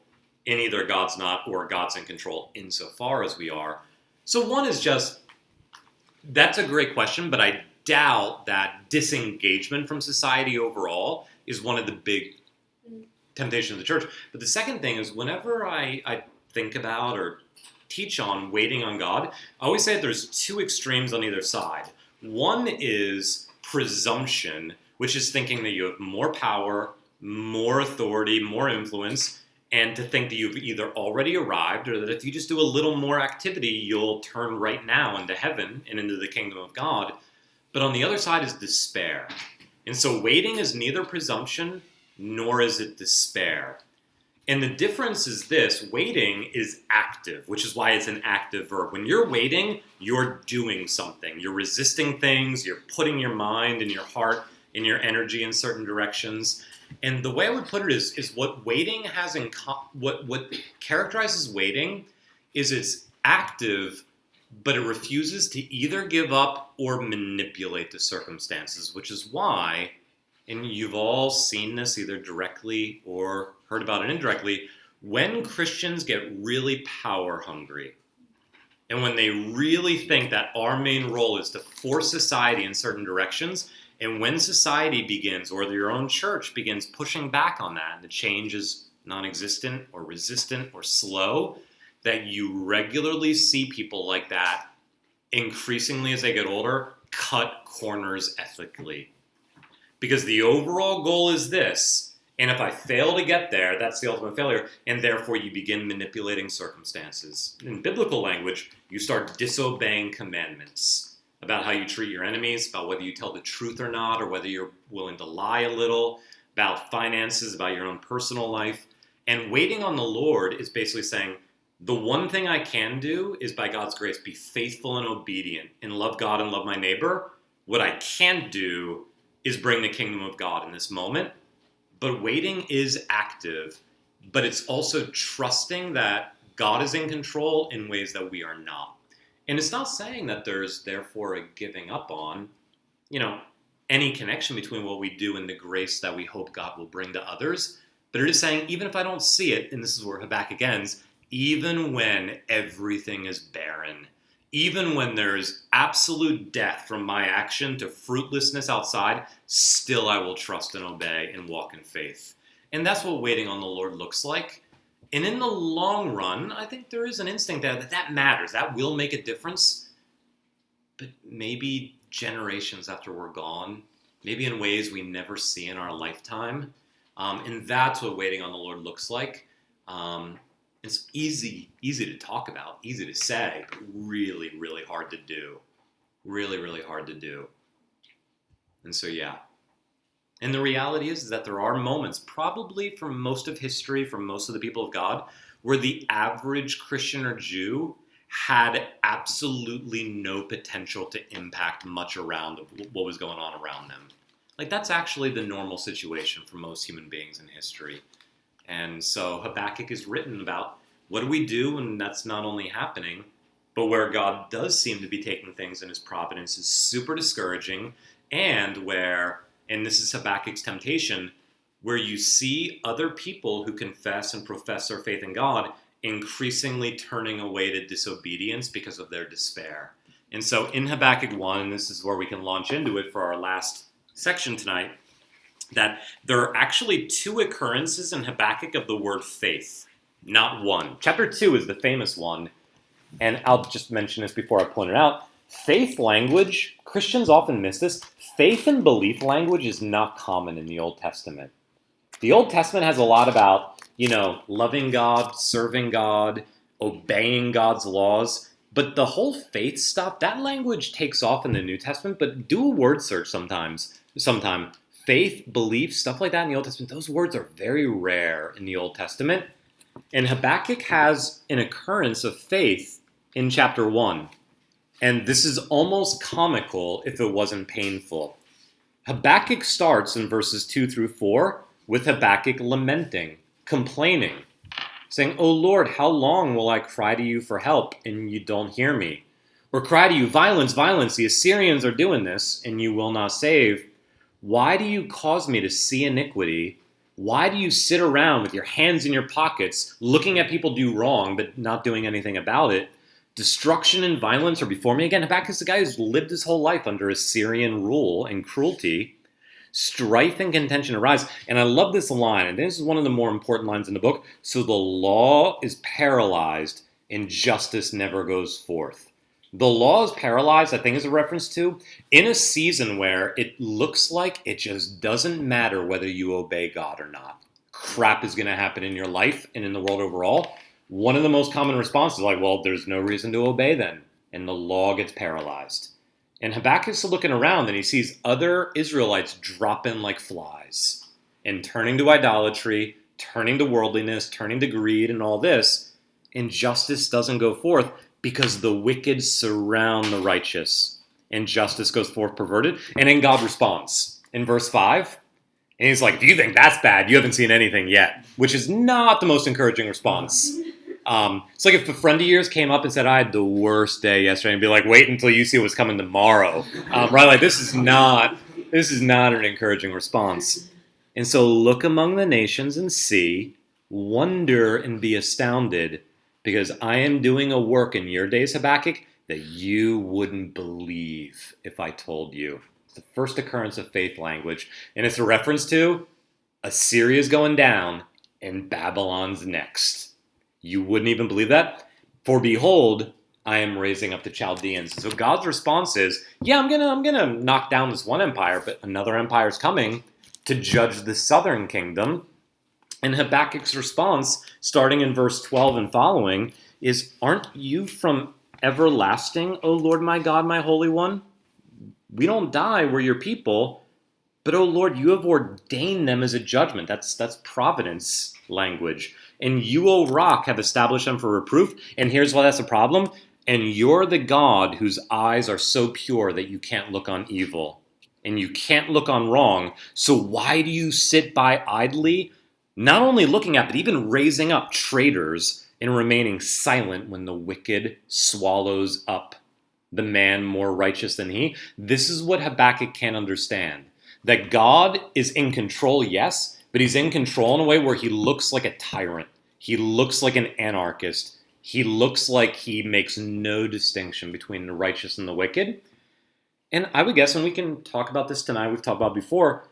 and either God's not or God's in control insofar as we are. So one is just, that's a great question, but I doubt that disengagement from society overall is one of the big temptations of the church. But the second thing is, whenever I think about or teach on waiting on God, I always say that there's 2 extremes on either side. One is presumption, which is thinking that you have more power, more authority, more influence, and to think that you've either already arrived or that if you just do a little more activity, you'll turn right now into heaven and into the kingdom of God. But on the other side is despair. And so waiting is neither presumption nor is it despair. And the difference is this: waiting is active, which is why it's an active verb. When you're waiting, you're doing something. You're resisting things, you're putting your mind and your heart and your energy in certain directions. And the way I would put it is what waiting has in what characterizes waiting is it's active, but it refuses to either give up or manipulate the circumstances, which is why, and you've all seen this either directly or heard about it indirectly, when Christians get really power hungry, and when they really think that our main role is to force society in certain directions, and when society begins, or your own church begins pushing back on that, and the change is non-existent or resistant or slow, that you regularly see people like that, increasingly as they get older, cut corners ethically. Because the overall goal is this, and if I fail to get there, that's the ultimate failure, and therefore you begin manipulating circumstances. In biblical language, you start disobeying commandments about how you treat your enemies, about whether you tell the truth or not, or whether you're willing to lie a little, about finances, about your own personal life. And waiting on the Lord is basically saying, the one thing I can do is, by God's grace, be faithful and obedient and love God and love my neighbor. What I can't do is bring the kingdom of God in this moment. But waiting is active, but it's also trusting that God is in control in ways that we are not. And it's not saying that there's therefore a giving up on, any connection between what we do and the grace that we hope God will bring to others. But it is saying, even if I don't see it, and this is where Habakkuk ends, even when everything is barren, even when there's absolute death from my action to fruitlessness outside, still I will trust and obey and walk in faith. And that's what waiting on the Lord looks like. And in the long run, I think there is an instinct there that matters. That will make a difference. But maybe generations after we're gone, maybe in ways we never see in our lifetime. And that's what waiting on the Lord looks like. It's easy to talk about, easy to say, but really, really hard to do. Really, really hard to do. And so, yeah. And the reality is that there are moments, probably for most of history, for most of the people of God, where the average Christian or Jew had absolutely no potential to impact much around what was going on around them. Like, that's actually the normal situation for most human beings in history. And so Habakkuk is written about what do we do when that's not only happening, but where God does seem to be taking things in his providence is super discouraging, and where, and this is Habakkuk's temptation, where you see other people who confess and profess their faith in God increasingly turning away to disobedience because of their despair. And so in Habakkuk 1, and this is where we can launch into it for our last section tonight, that there are actually 2 occurrences in Habakkuk of the word faith, not one. Chapter 2 is the famous one, and I'll just mention this before I point it out. Faith language, Christians often miss this. Faith and belief language is not common in the Old Testament. The Old Testament has a lot about, loving God, serving God, obeying God's laws. But the whole faith stuff, that language takes off in the New Testament, but do a word search sometime. Faith, belief, stuff like that in the Old Testament, those words are very rare in the Old Testament. And Habakkuk has an occurrence of faith in chapter 1. And this is almost comical if it wasn't painful. Habakkuk starts in verses 2 through 4 with Habakkuk lamenting, complaining, saying, "O Lord, how long will I cry to you for help and you don't hear me? Or cry to you, violence, violence, the Assyrians are doing this and you will not save. Why do you cause me to see iniquity? Why do you sit around with your hands in your pockets, looking at people do wrong but not doing anything about it? Destruction and violence are before me." Again, Habakkuk is the guy who's lived his whole life under Assyrian rule and cruelty. Strife and contention arise. And I love this line, and this is one of the more important lines in the book. "So the law is paralyzed and justice never goes forth." The law is paralyzed, I think is a reference to, in a season where it looks like it just doesn't matter whether you obey God or not. Crap is going to happen in your life and in the world overall. One of the most common responses is like, well, there's no reason to obey then. And the law gets paralyzed. And Habakkuk's looking around and he sees other Israelites dropping like flies and turning to idolatry, turning to worldliness, turning to greed and all this. And justice doesn't go forth because the wicked surround the righteous. And justice goes forth perverted. And then God responds in verse 5. And he's like, if you think that's bad, you haven't seen anything yet. Which is not the most encouraging response. It's like if a friend of yours came up and said, "I had the worst day yesterday," and be like, "Wait until you see what's coming tomorrow." Right? Like this is not an encouraging response. And so look among the nations and see, wonder and be astounded, because I am doing a work in your days, Habakkuk, that you wouldn't believe if I told you. It's the first occurrence of faith language, and it's a reference to Assyria's going down and Babylon's next. You wouldn't even believe that? For behold, I am raising up the Chaldeans. So God's response is, yeah, I'm gonna knock down this one empire, but another empire is coming to judge the southern kingdom. And Habakkuk's response, starting in verse 12 and following, is, aren't you from everlasting, O Lord my God, my Holy One? We don't die, we're your people. But, O Lord, you have ordained them as a judgment. That's providence language. And you, O rock, have established them for reproof. And here's why that's a problem. And you're the God whose eyes are so pure that you can't look on evil. And you can't look on wrong. So why do you sit by idly, not only looking at, but even raising up traitors and remaining silent when the wicked swallows up the man more righteous than he? This is what Habakkuk can't understand. That God is in control, yes, but he's in control in a way where he looks like a tyrant. He looks like an anarchist. He looks like he makes no distinction between the righteous and the wicked. And I would guess, and we can talk about this tonight, we've talked about before,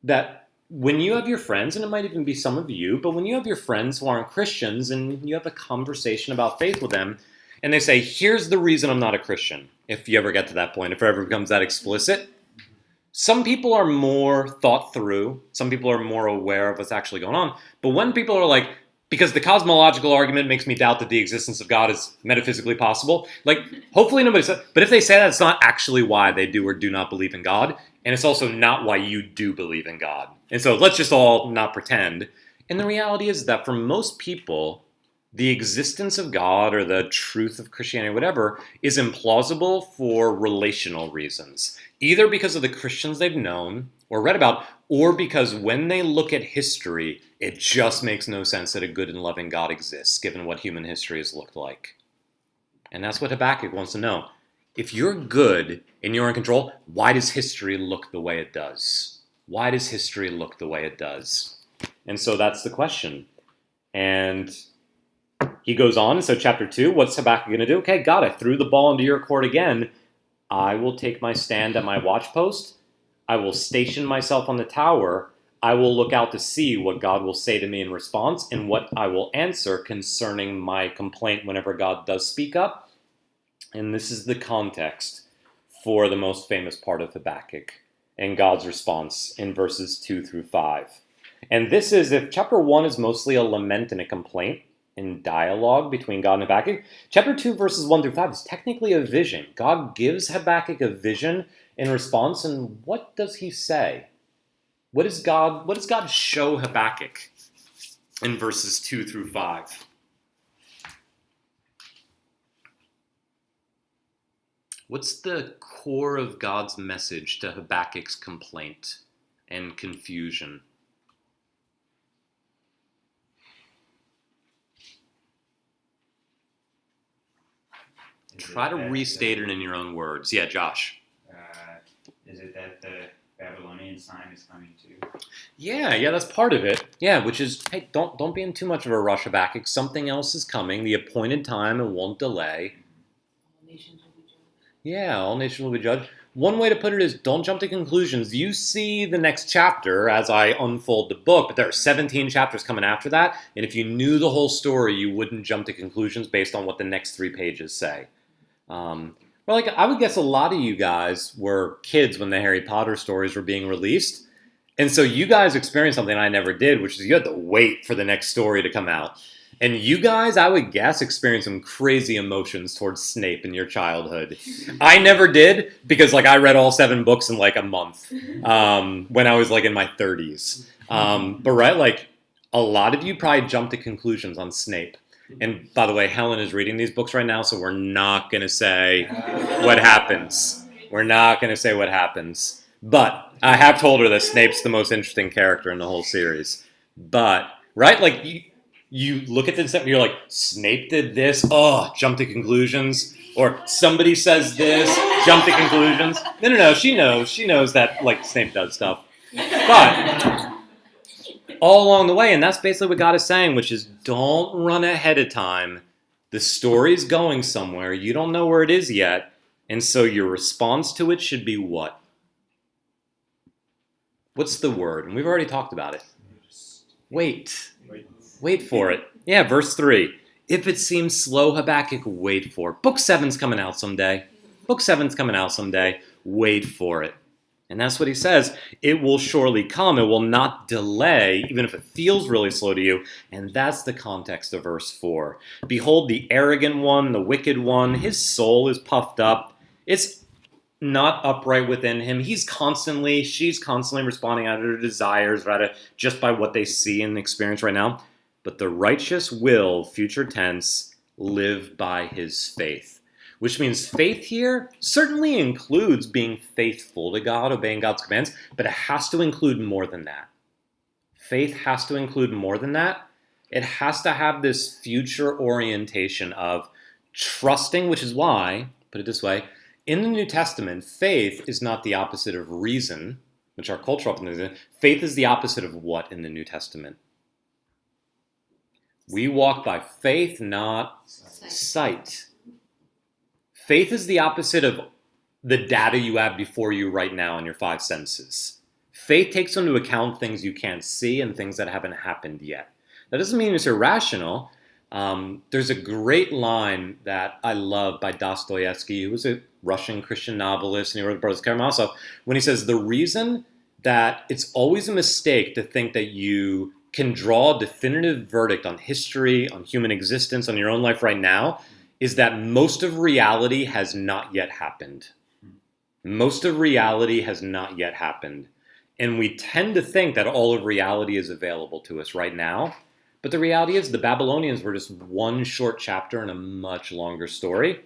that when you have your friends, and it might even be some of you, but when you have your friends who aren't Christians and you have a conversation about faith with them, and they say, here's the reason I'm not a Christian, if you ever get to that point, if it ever becomes that explicit, some people are more thought through. Some people are more aware of what's actually going on. But when people are like, because the cosmological argument makes me doubt that the existence of God is metaphysically possible, like, hopefully nobody said, but if they say that, it's not actually why they do or do not believe in God. And it's also not why you do believe in God. And so let's just all not pretend. And the reality is that for most people, the existence of God or the truth of Christianity, whatever, is implausible for relational reasons. Either because of the Christians they've known or read about, or because when they look at history, it just makes no sense that a good and loving God exists, given what human history has looked like. And that's what Habakkuk wants to know. If you're good and you're in control, why does history look the way it does? Why does history look the way it does? And so that's the question. And he goes on, and so chapter 2, what's Habakkuk going to do? Okay, God, I threw the ball into your court again. I will take my stand at my watchpost. I will station myself on the tower. I will look out to see what God will say to me in response and what I will answer concerning my complaint whenever God does speak up. And this is the context for the most famous part of Habakkuk and God's response in verses 2 through 5. And this is, if chapter 1 is mostly a lament and a complaint in dialogue between God and Habakkuk, chapter 2 verses 1 through 5 is technically a vision. God gives Habakkuk a vision in response, and what does he say? What does God show Habakkuk in verses 2 through 5? What's the core of God's message to Habakkuk's complaint and confusion? Try to restate it in your own words. Yeah, Josh. Is it that the Babylonian time is coming too? Yeah, that's part of it. Yeah, which is, hey, don't be in too much of a rush, Habakkuk. Something else is coming, the appointed time, and won't delay. All nations will be judged. Yeah, all nations will be judged. One way to put it is, don't jump to conclusions. You see the next chapter as I unfold the book, but there are 17 chapters coming after that, and if you knew the whole story, you wouldn't jump to conclusions based on what the next 3 pages say. Well, like, I would guess a lot of you guys were kids when the Harry Potter stories were being released. And so you guys experienced something I never did, which is you had to wait for the next story to come out. And you guys, I would guess, experienced some crazy emotions towards Snape in your childhood. I never did, because like I read all 7 books in like a month when I was like in my 30s. But right, like a lot of you probably jumped to conclusions on Snape. And by the way, Helen is reading these books right now, so we're not going to say what happens. We're not going to say what happens. But I have told her that Snape's the most interesting character in the whole series. But, right, like you look at this and you're like, Snape did this, jump to conclusions. Or somebody says this, jump to conclusions. No, she knows that like Snape does stuff. But all along the way, and that's basically what God is saying, which is don't run ahead of time. The story's going somewhere. You don't know where it is yet. And so your response to it should be what? What's the word? And we've already talked about it. Wait. Wait for it. Yeah, verse 3. If it seems slow, Habakkuk, wait for it. Book 7's coming out someday. Book 7's coming out someday. Wait for it. And that's what he says. It will surely come. It will not delay, even if it feels really slow to you. And that's the context of verse 4. Behold, the arrogant one, the wicked one, his soul is puffed up. It's not upright within him. She's constantly responding out of her desires, rather just by what they see and experience right now. But the righteous will, future tense, live by his faith. Which means faith here certainly includes being faithful to God, obeying God's commands, but it has to include more than that. Faith has to include more than that. It has to have this future orientation of trusting, which is why, put it this way, in the New Testament, faith is not the opposite of reason, which our culture often is. Faith is the opposite of what in the New Testament? We walk by faith, not sight. Faith is the opposite of the data you have before you right now in your 5 senses. Faith takes into account things you can't see and things that haven't happened yet. That doesn't mean it's irrational. There's a great line that I love by Dostoevsky, who was a Russian Christian novelist, and he wrote Brothers Karamazov, when he says, the reason that it's always a mistake to think that you can draw a definitive verdict on history, on human existence, on your own life right now, is that most of reality has not yet happened. Most of reality has not yet happened. And we tend to think that all of reality is available to us right now. But the reality is the Babylonians were just one short chapter in a much longer story.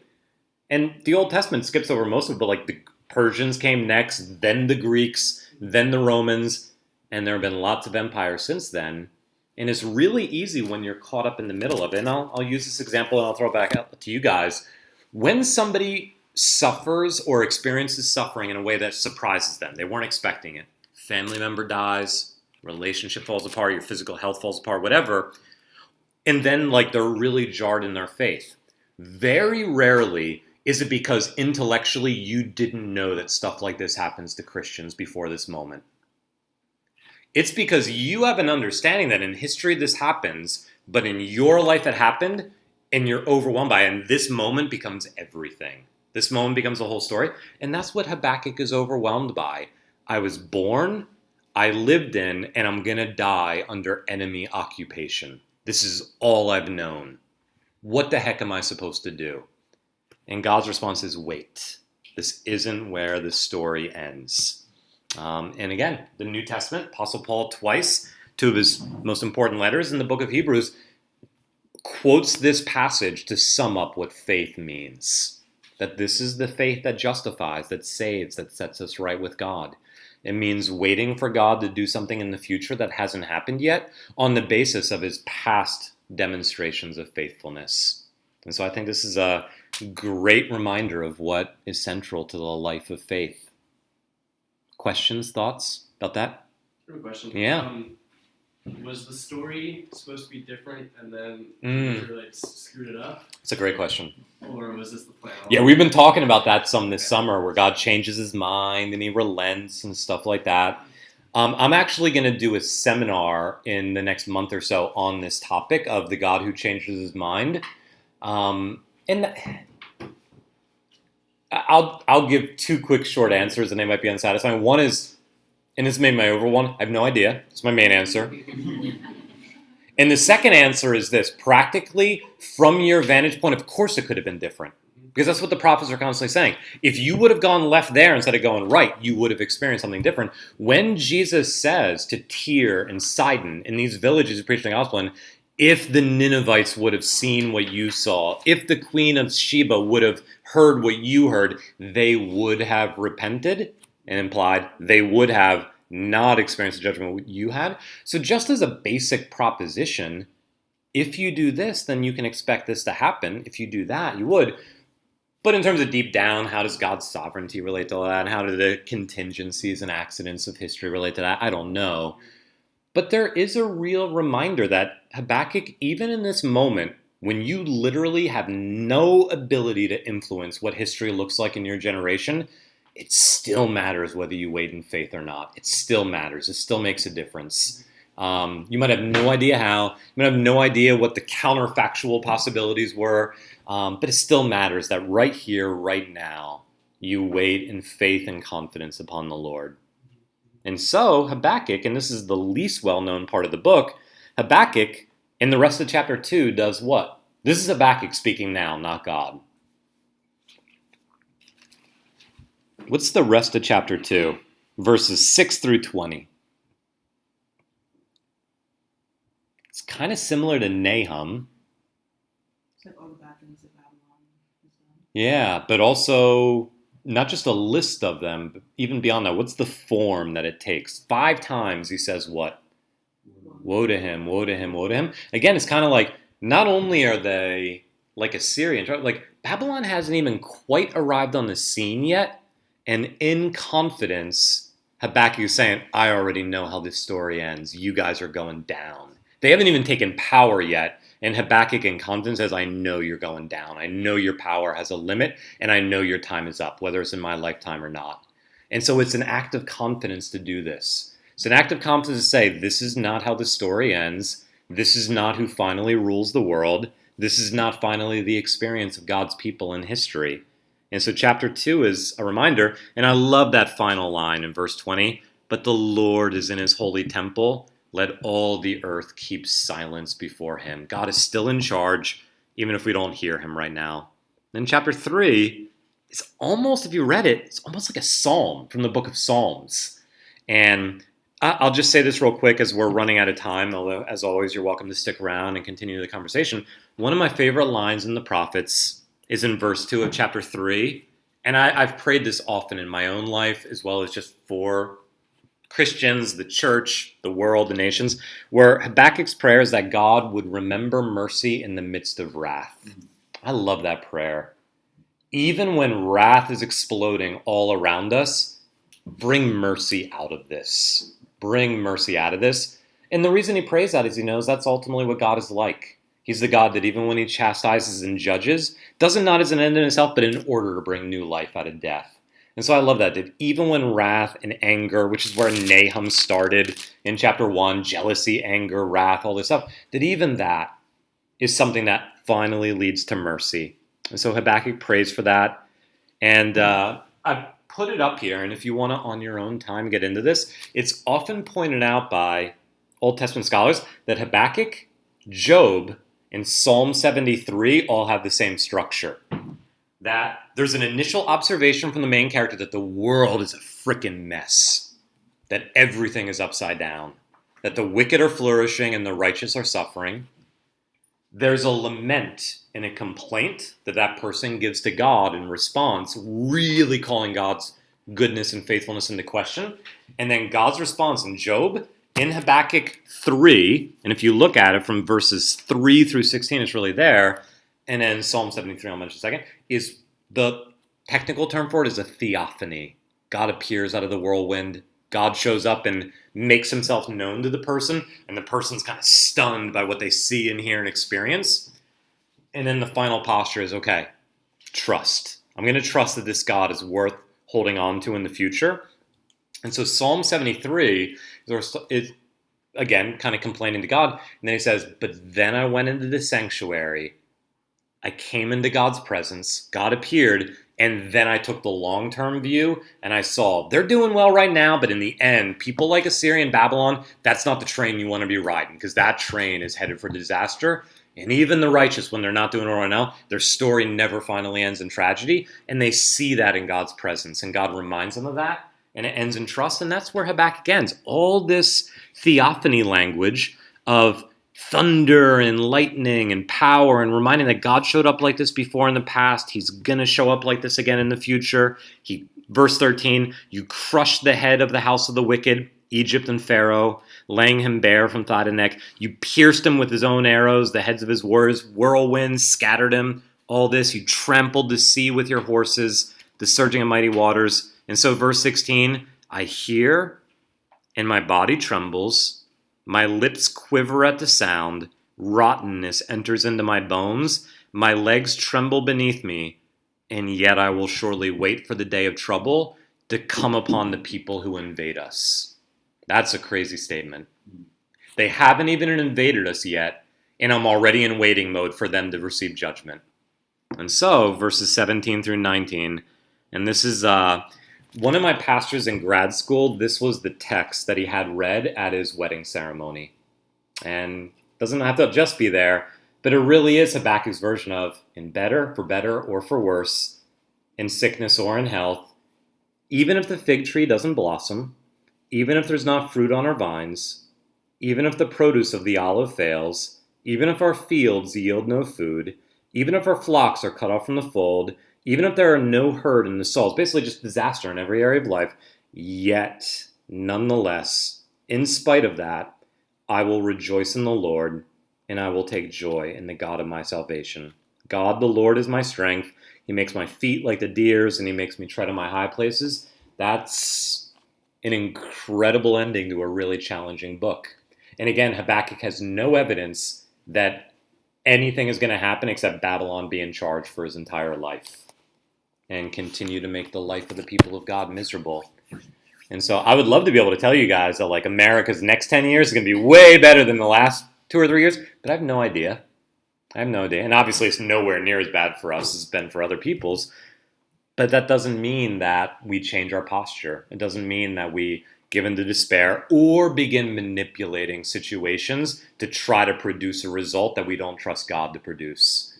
And the Old Testament skips over most of it, but like the Persians came next, then the Greeks, then the Romans, and there have been lots of empires since then. And it's really easy when you're caught up in the middle of it. And I'll use this example and I'll throw it back out to you guys. When somebody suffers or experiences suffering in a way that surprises them, they weren't expecting it. Family member dies, relationship falls apart, your physical health falls apart, whatever. And then like they're really jarred in their faith. Very rarely is it because intellectually you didn't know that stuff like this happens to Christians before this moment. It's because you have an understanding that in history this happens, but in your life it happened, and you're overwhelmed by it, and this moment becomes everything. This moment becomes the whole story, and that's what Habakkuk is overwhelmed by. I was born, I lived in, and I'm going to die under enemy occupation. This is all I've known. What the heck am I supposed to do? And God's response is, wait. This isn't where the story ends. And again, the New Testament, Apostle Paul twice, 2 of his most important letters in the book of Hebrews, quotes this passage to sum up what faith means. that this is the faith that justifies, that saves, that sets us right with God. It means waiting for God to do something in the future that hasn't happened yet on the basis of his past demonstrations of faithfulness. And so I think this is a great reminder of what is central to the life of faith. Questions, thoughts about that? I have a question. Yeah. Was the story supposed to be different and then Mm. Israelites screwed it up? It's a great question. Or was this the plan? Yeah, we've been talking about that some this summer, where God changes his mind and he relents and stuff like that. I'm actually going to do a seminar in the next month or so on this topic of the God who changes his mind. And I'll give two quick short answers, and they might be unsatisfying. One is, and this made my overall one, I have no idea. It's my main answer. And the second answer is this: practically, from your vantage point, of course it could have been different. Because that's what the prophets are constantly saying. If you would have gone left there instead of going right, you would have experienced something different. When Jesus says to Tyre and Sidon, in these villages who preach the gospel in, if the Ninevites would have seen what you saw, if the queen of Sheba would have heard what you heard, they would have repented, and implied they would have not experienced the judgment you had. So just as a basic proposition, if you do this, then you can expect this to happen. If you do that, you would. But in terms of deep down, how does God's sovereignty relate to all that? And how do the contingencies and accidents of history relate to that? I don't know. But there is a real reminder that Habakkuk, even in this moment, when you literally have no ability to influence what history looks like in your generation, it still matters whether you wait in faith or not. It still matters. It still makes a difference. You might have no idea how. You might have no idea what the counterfactual possibilities were. But it still matters that right here, right now, you wait in faith and confidence upon the Lord. And so Habakkuk, and this is the least well-known part of the book, Habakkuk in the rest of chapter 2 does what? This is Habakkuk speaking now, not God. What's the rest of chapter 2? Verses 6 through 20. It's kind of similar to Nahum. It's like all the bad things that Babylon has done. Yeah, but also not just a list of them, but even beyond that, what's the form that it takes? 5 times he says what? Woe to him, woe to him, woe to him. Again, it's kind of like, not only are they like Assyrian, like Babylon hasn't even quite arrived on the scene yet, and in confidence, Habakkuk is saying, I already know how this story ends. You guys are going down. They haven't even taken power yet, and Habakkuk in confidence says, I know you're going down. I know your power has a limit, and I know your time is up, whether it's in my lifetime or not. And so it's an act of confidence to do this. It's an act of confidence to say, this is not how the story ends. This is not who finally rules the world. This is not finally the experience of God's people in history. And so chapter 2 is a reminder, and I love that final line in verse 20, but the Lord is in his holy temple. Let all the earth keep silence before him. God is still in charge, even if we don't hear him right now. Then chapter 3 is almost, if you read it, it's almost like a psalm from the book of Psalms. And I'll just say this real quick as we're running out of time, although as always, you're welcome to stick around and continue the conversation. One of my favorite lines in the prophets is in verse 2 of chapter 3. And I've prayed this often in my own life, as well as just for Christians, the church, the world, the nations, where Habakkuk's prayer is that God would remember mercy in the midst of wrath. I love that prayer. Even when wrath is exploding all around us, bring mercy out of this. Bring mercy out of this. And the reason he prays that is he knows that's ultimately what God is like. He's the God that even when he chastises and judges, doesn't not as an end in itself, but in order to bring new life out of death. And so I love that even when wrath and anger, which is where Nahum started in chapter 1, jealousy, anger, wrath, all this stuff, that even that is something that finally leads to mercy. And so Habakkuk prays for that. And I put it up here, and if you want to, on your own time, get into this, it's often pointed out by Old Testament scholars that Habakkuk, Job, and Psalm 73 all have the same structure. That there's an initial observation from the main character that the world is a frickin' mess, that everything is upside down, that the wicked are flourishing and the righteous are suffering. there's a lament and a complaint that person gives to God in response, really calling God's goodness and faithfulness into question. And then God's response in Job, in Habakkuk 3, and if you look at it from verses 3 through 16, it's really there. And then Psalm 73, I'll mention in a second, is the technical term for it is a theophany. God appears out of the whirlwind. God shows up and makes himself known to the person, and the person's kind of stunned by what they see and hear and experience. And then the final posture is, okay, trust. I'm going to trust that this God is worth holding on to in the future. And so Psalm 73 is again, kind of complaining to God. And then he says, but then I went into the sanctuary. I came into God's presence. God appeared. And then I took the long-term view and I saw they're doing well right now, but in the end, people like Assyria and Babylon, that's not the train you want to be riding, because that train is headed for disaster. And even the righteous, when they're not doing well right now, their story never finally ends in tragedy. And they see that in God's presence, and God reminds them of that. And it ends in trust, and that's where Habakkuk ends. All this theophany language of thunder and lightning and power, and reminding that God showed up like this before in the past. He's going to show up like this again in the future. Verse 13, you crushed the head of the house of the wicked, Egypt and Pharaoh, laying him bare from thigh to neck. You pierced him with his own arrows, the heads of his warriors, whirlwinds scattered him. All this, you trampled the sea with your horses, the surging of mighty waters. And so verse 16, I hear and my body trembles. My lips quiver at the sound. Rottenness enters into my bones. My legs tremble beneath me. And yet I will surely wait for the day of trouble to come upon the people who invade us. That's a crazy statement. They haven't even invaded us yet, and I'm already in waiting mode for them to receive judgment. And so, verses 17 through 19, and this is one of my pastors in grad school, this was the text that he had read at his wedding ceremony. And it doesn't have to just be there, but it really is Habakkuk's version of, in better, or for worse, in sickness or in health, even if the fig tree doesn't blossom, even if there's not fruit on our vines, even if the produce of the olive fails, even if our fields yield no food, even if our flocks are cut off from the fold, even if there are no herd in the stalls, basically just disaster in every area of life, yet, nonetheless, in spite of that, I will rejoice in the Lord, and I will take joy in the God of my salvation. God, the Lord, is my strength. He makes my feet like the deer's, and he makes me tread on my high places. That's an incredible ending to a really challenging book. And again, Habakkuk has no evidence that anything is going to happen except Babylon be in charge for his entire life and continue to make the life of the people of God miserable. And so I would love to be able to tell you guys that like America's next 10 years is going to be way better than the last 2 or 3 years, but I have no idea. And obviously it's nowhere near as bad for us as it's been for other people's. But that doesn't mean that we change our posture. It doesn't mean that we give in to despair or begin manipulating situations to try to produce a result that we don't trust God to produce.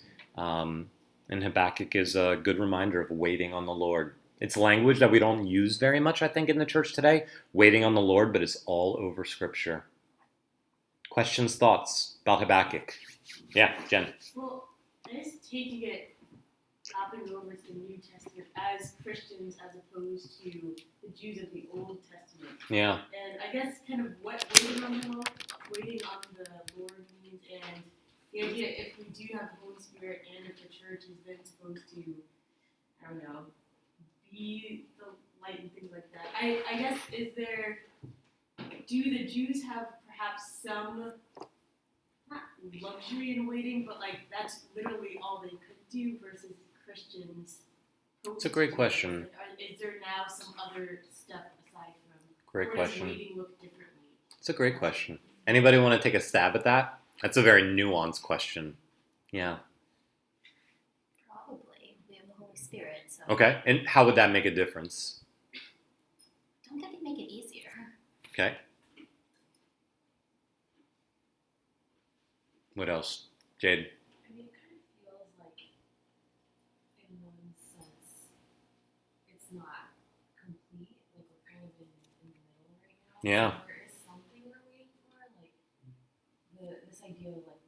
And Habakkuk is a good reminder of waiting on the Lord. It's language that we don't use very much, I think, in the church today, waiting on the Lord, but it's all over Scripture. Questions, thoughts about Habakkuk? Yeah, Jen. Well, I just taking it hopping over to the New Testament as Christians as opposed to the Jews of the Old Testament. Yeah. And I guess kind of what waiting on the Lord means, and the idea if we do have the Holy Spirit and if the church is then supposed to, I don't know, be the light and things like that. I guess do the Jews have perhaps some not luxury in waiting, but like that's literally all they could do versus Christians. It's a great question. Is there now some other step aside from? Great question. Does waiting look differently? It's a great question. Anybody want to take a stab at that? That's a very nuanced question. Yeah. Probably. We have the Holy Spirit, so. Okay. And how would that make a difference? Don't that make it easier? Okay. What else? Jade? I mean, it kind of feels like, in one sense, it's not complete. Like, we're kind of in the middle right now. Yeah. So there is something we're waiting for. Like, this idea of, like,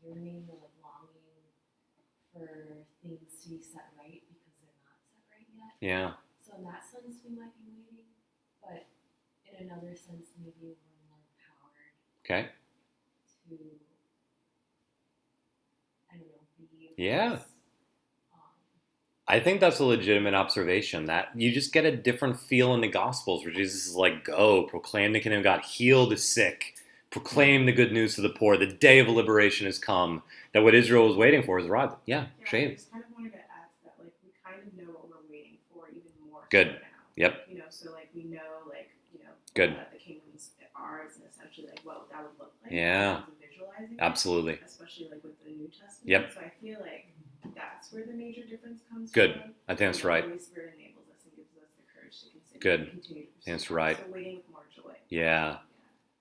yearning to be set right because they're not set right yet. Yeah. So in that sense, we might be waiting, but in another sense, maybe we're more empowered Okay. to, I don't know, be. Yeah. less, I think that's a legitimate observation, that you just get a different feel in the Gospels where Jesus is like, go, proclaim the kingdom of God, heal the sick, proclaim the good news to the poor, the day of liberation has come, that what Israel was waiting for has arrived. Yeah, I Shane. just kind of wanted to add to that, like, we kind of know what we're waiting for even more Good. so now. Yep. You know, so like we know, like, you know, Good. the kingdom's ours, and essentially like what that would look like. Yeah. In terms of visualizing it, Absolutely. especially like with the New Testament. Yep. So I feel like that's where the major difference comes Good. from. I think that's The right. Holy Spirit enables us and gives us the courage to Good. continue to pursue That's that. right. So waiting with more joy. Yeah.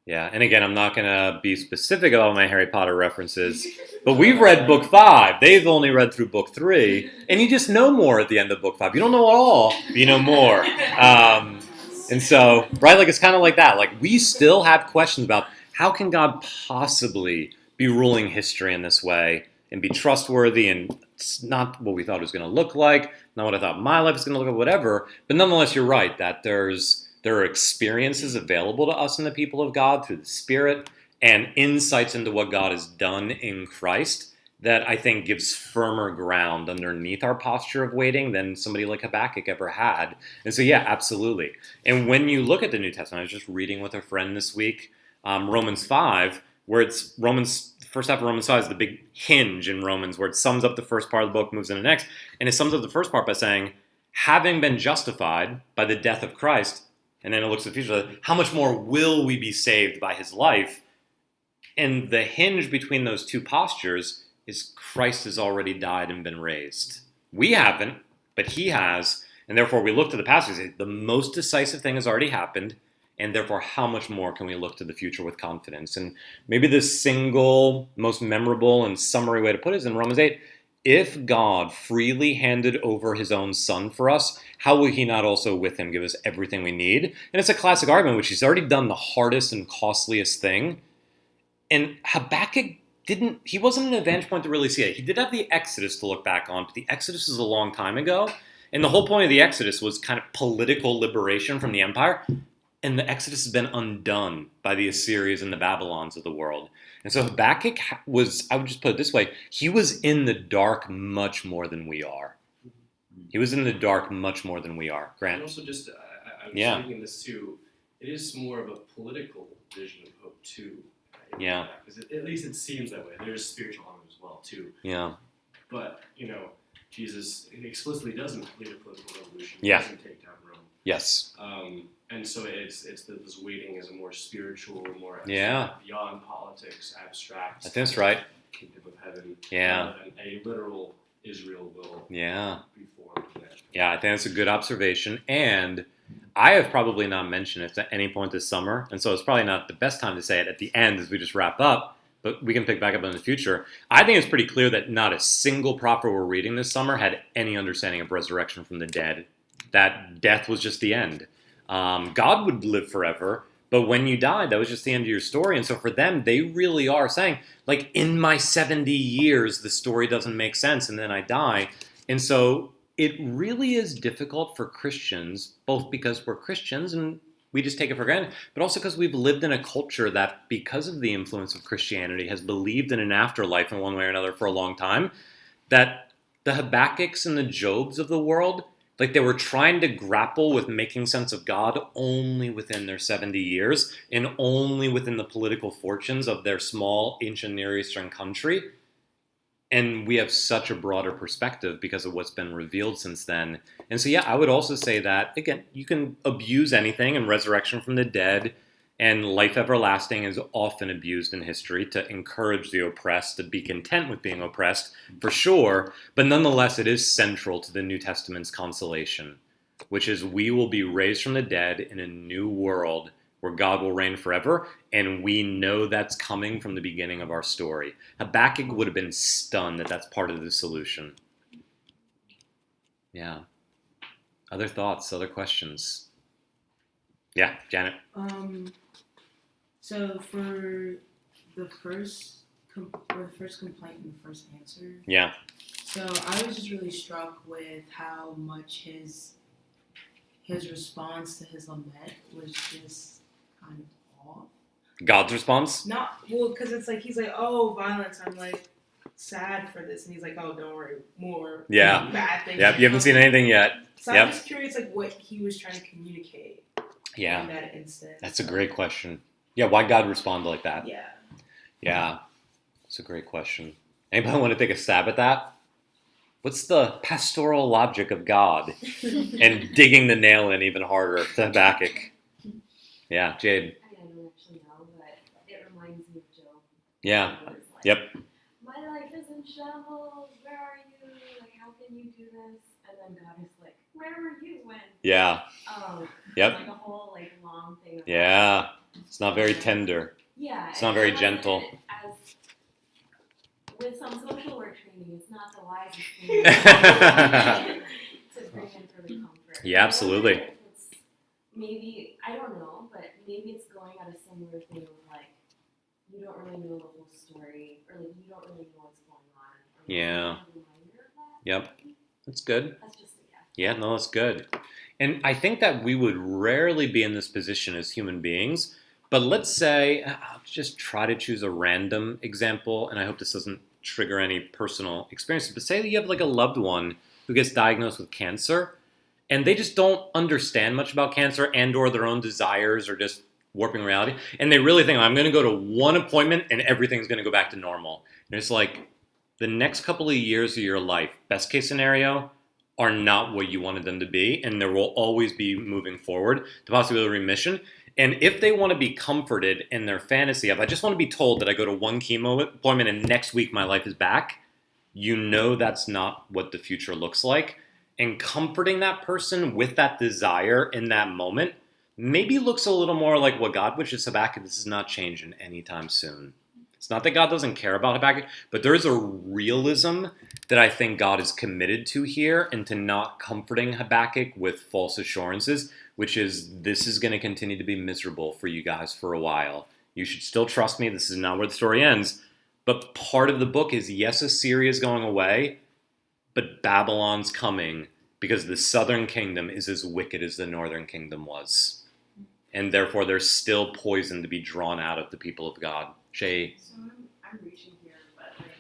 Yeah. And again, I'm not going to be specific about my Harry Potter references, but we've read book 5. They've only read through book 3. And you just know more at the end of book 5. You don't know all, but you know more. And so, right, like it's kind of like that. Like we still have questions about how can God possibly be ruling history in this way and be trustworthy, and it's not what we thought it was going to look like, not what I thought my life was going to look like, whatever. But nonetheless, you're right that there are experiences available to us in the people of God through the Spirit and insights into what God has done in Christ that I think gives firmer ground underneath our posture of waiting than somebody like Habakkuk ever had. And so, yeah, absolutely. And when you look at the New Testament, I was just reading with a friend this week, Romans 5, where it's first half of Romans 5 is the big hinge in Romans, where it sums up the first part of the book, moves into the next. And it sums up the first part by saying, having been justified by the death of Christ, and then it looks at the future, how much more will we be saved by his life? And the hinge between those two postures is Christ has already died and been raised. We haven't, but he has. And therefore we look to the past and say, the most decisive thing has already happened. And therefore, how much more can we look to the future with confidence? And maybe the single most memorable and summary way to put it is in Romans 8. If God freely handed over his own son for us, how will he not also with him give us everything we need? And it's a classic argument, which he's already done the hardest and costliest thing. And Habakkuk he wasn't an advantage point to really see it. He did have the Exodus to look back on, but the Exodus is a long time ago. And the whole point of the Exodus was kind of political liberation from the empire. And the Exodus has been undone by the Assyrians and the Babylons of the world. And so Habakkuk was, I would just put it this way, he was in the dark much more than we are. He was in the dark much more than we are. Grant? And also just, I was Yeah. thinking this too, it is more of a political vision of hope too. Right? Yeah. Because at least it seems that way. There's spiritual element as well too. Yeah. But, Jesus explicitly doesn't lead a political revolution. Yeah. He doesn't take down Rome. Yes. And so it's that this waiting is a more spiritual, more abstract, Yeah. beyond politics, abstract. I think that's right. Kingdom of heaven. Yeah. And a literal Israel will Yeah. be formed. in that. Yeah, I think that's a good observation. And I have probably not mentioned it at any point this summer. And so it's probably not the best time to say it at the end as we just wrap up. But we can pick back up in the future. I think it's pretty clear that not a single prophet we're reading this summer had any understanding of resurrection from the dead. That death was just the end. God would live forever, but when you died, that was just the end of your story. And so for them, they really are saying, like, in my 70 years, the story doesn't make sense, and then I die. And so it really is difficult for Christians, both because we're Christians and we just take it for granted, but also because we've lived in a culture that, because of the influence of Christianity, has believed in an afterlife in one way or another for a long time, that the Habakkuks and the Jobs of the world, like, they were trying to grapple with making sense of God only within their 70 years and only within the political fortunes of their small ancient Near Eastern country. And we have such a broader perspective because of what's been revealed since then. And so, yeah, I would also say that, again, you can abuse anything, and resurrection from the dead and life everlasting is often abused in history to encourage the oppressed to be content with being oppressed, for sure. But nonetheless, it is central to the New Testament's consolation, which is we will be raised from the dead in a new world where God will reign forever, and we know that's coming from the beginning of our story. Habakkuk would have been stunned that that's part of the solution. Yeah. Other thoughts, other questions? Yeah, Janet. So for the first complaint and the first answer, Yeah. So I was just really struck with how much his response to his lament was just kind of off. God's response? Not well, because it's like he's like, oh, violence. I'm like sad for this, and he's like, oh, don't worry, more bad things. Yep, you haven't seen anything yet. So I'm just curious, like, what he was trying to communicate. In that instance. That's a great question. Yeah, why God respond like that? Yeah. Yeah, it's a great question. Anybody want to take a stab at that? What's the pastoral logic of God? And digging the nail in even harder to Habakkuk. Yeah, Jade. I don't actually know, but it reminds me of Job. Yeah. Like, Yep. my life is in shambles. Where are you? Like, how can you do this? And then God is like, where were you when? Yeah. Yep. Like a whole like long thing. About Yeah. It's not very tender. Yeah. It's not very gentle. As with some social work training, it's not the wisest thing to bring in for the comfort. Yeah, absolutely. It's maybe, I don't know, but maybe it's going at a similar thing of like, you don't really know the whole story, or like you don't really know what's going on. Or Yeah. a reminder of that. Yep. That's good. That's just a guess. Yeah, no, that's good. And I think that we would rarely be in this position as human beings. But let's say, I'll just try to choose a random example, and I hope this doesn't trigger any personal experiences, but say that you have like a loved one who gets diagnosed with cancer, and they just don't understand much about cancer and or their own desires or just warping reality. And they really think, I'm going to go to one appointment and everything's going to go back to normal. And it's like the next couple of years of your life, best case scenario, are not what you wanted them to be. And there will always be moving forward to possibly remission. And if they want to be comforted in their fantasy of, I just want to be told that I go to one chemo appointment and next week my life is back, you know that's not what the future looks like. And comforting that person with that desire in that moment maybe looks a little more like what God wishes Habakkuk. This is not changing anytime soon. It's not that God doesn't care about Habakkuk, but there is a realism that I think God is committed to here and to not comforting Habakkuk with false assurances, which is this is going to continue to be miserable for you guys for a while. You should still trust me. This is not where the story ends. But part of the book is, yes, Assyria is going away, but Babylon's coming because the southern kingdom is as wicked as the northern kingdom was. And therefore, there's still poison to be drawn out of the people of God. Shay. So I'm reaching here, but like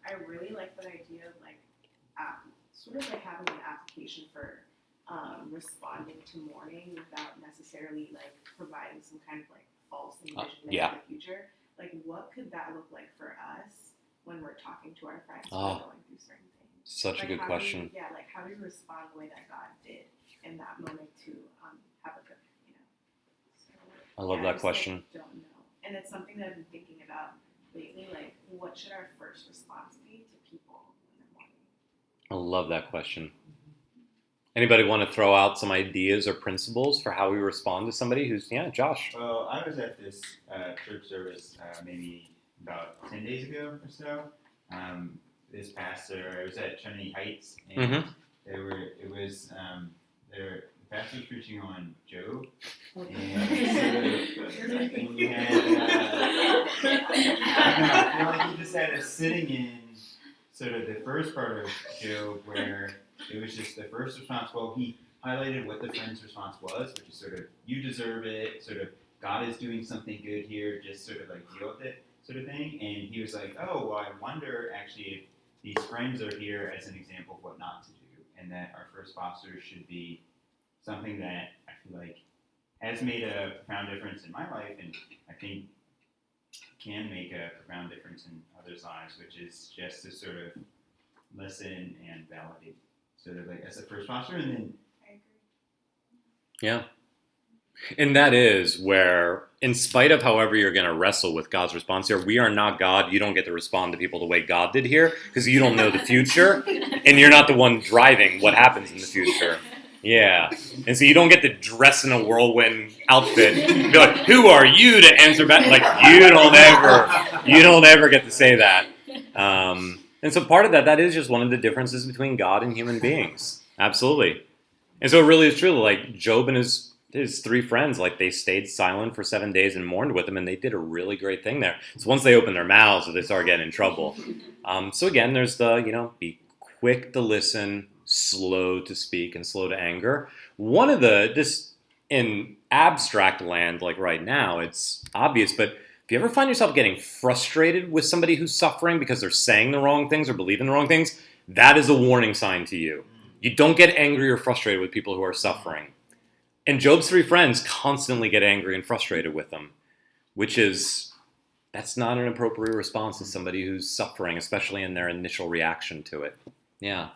I really like that idea of like sort of like having an application for responding to mourning without necessarily like providing some kind of like false envisionment of the future. Like what could that look like for us when we're talking to our friends who are going through certain things? Such like a good question. Like how do we respond the way that God did in that moment to Habakkuk, you know? So, I love that question. Like, don't know. And it's something that I've been thinking about lately, like what should our first response be to people when they're mourning? I love that question. Anybody want to throw out some ideas or principles for how we respond to somebody who's, Josh? Well, I was at this church service maybe about 10 days ago or so. This pastor, I was at Trinity Heights, and the pastor was preaching on Job, and we had, I feel like he just had us sitting in sort of the first part of Job where it was just the first response. Well, he highlighted what the friend's response was, which is sort of, you deserve it, sort of, God is doing something good here, just sort of like deal with it, sort of thing. And he was like, oh, well, I wonder actually if these friends are here as an example of what not to do, and that our first posture should be something that I feel like has made a profound difference in my life, and I think can make a profound difference in others' lives, which is just to sort of listen and validate, sort of like as a first posture, and then I agree. Yeah. And that is where, in spite of however you're going to wrestle with God's response here, we are not God. You don't get to respond to people the way God did here because you don't know the future and you're not the one driving what happens in the future. Yeah. And so you don't get to dress in a whirlwind outfit and be like, who are you to answer back? Like, you don't ever get to say that. And so part of that is just one of the differences between God and human beings. Absolutely. And so it really is true. Like Job and his three friends, like they stayed silent for 7 days and mourned with him, and they did a really great thing there. So once they opened their mouths, they started getting in trouble. So again, there's the, be quick to listen, slow to speak, and slow to anger. This in abstract land, like right now, it's obvious, but if you ever find yourself getting frustrated with somebody who's suffering because they're saying the wrong things or believing the wrong things, that is a warning sign to you. You don't get angry or frustrated with people who are suffering. And Job's 3 friends constantly get angry and frustrated with them, that's not an appropriate response to somebody who's suffering, especially in their initial reaction to it. Yeah.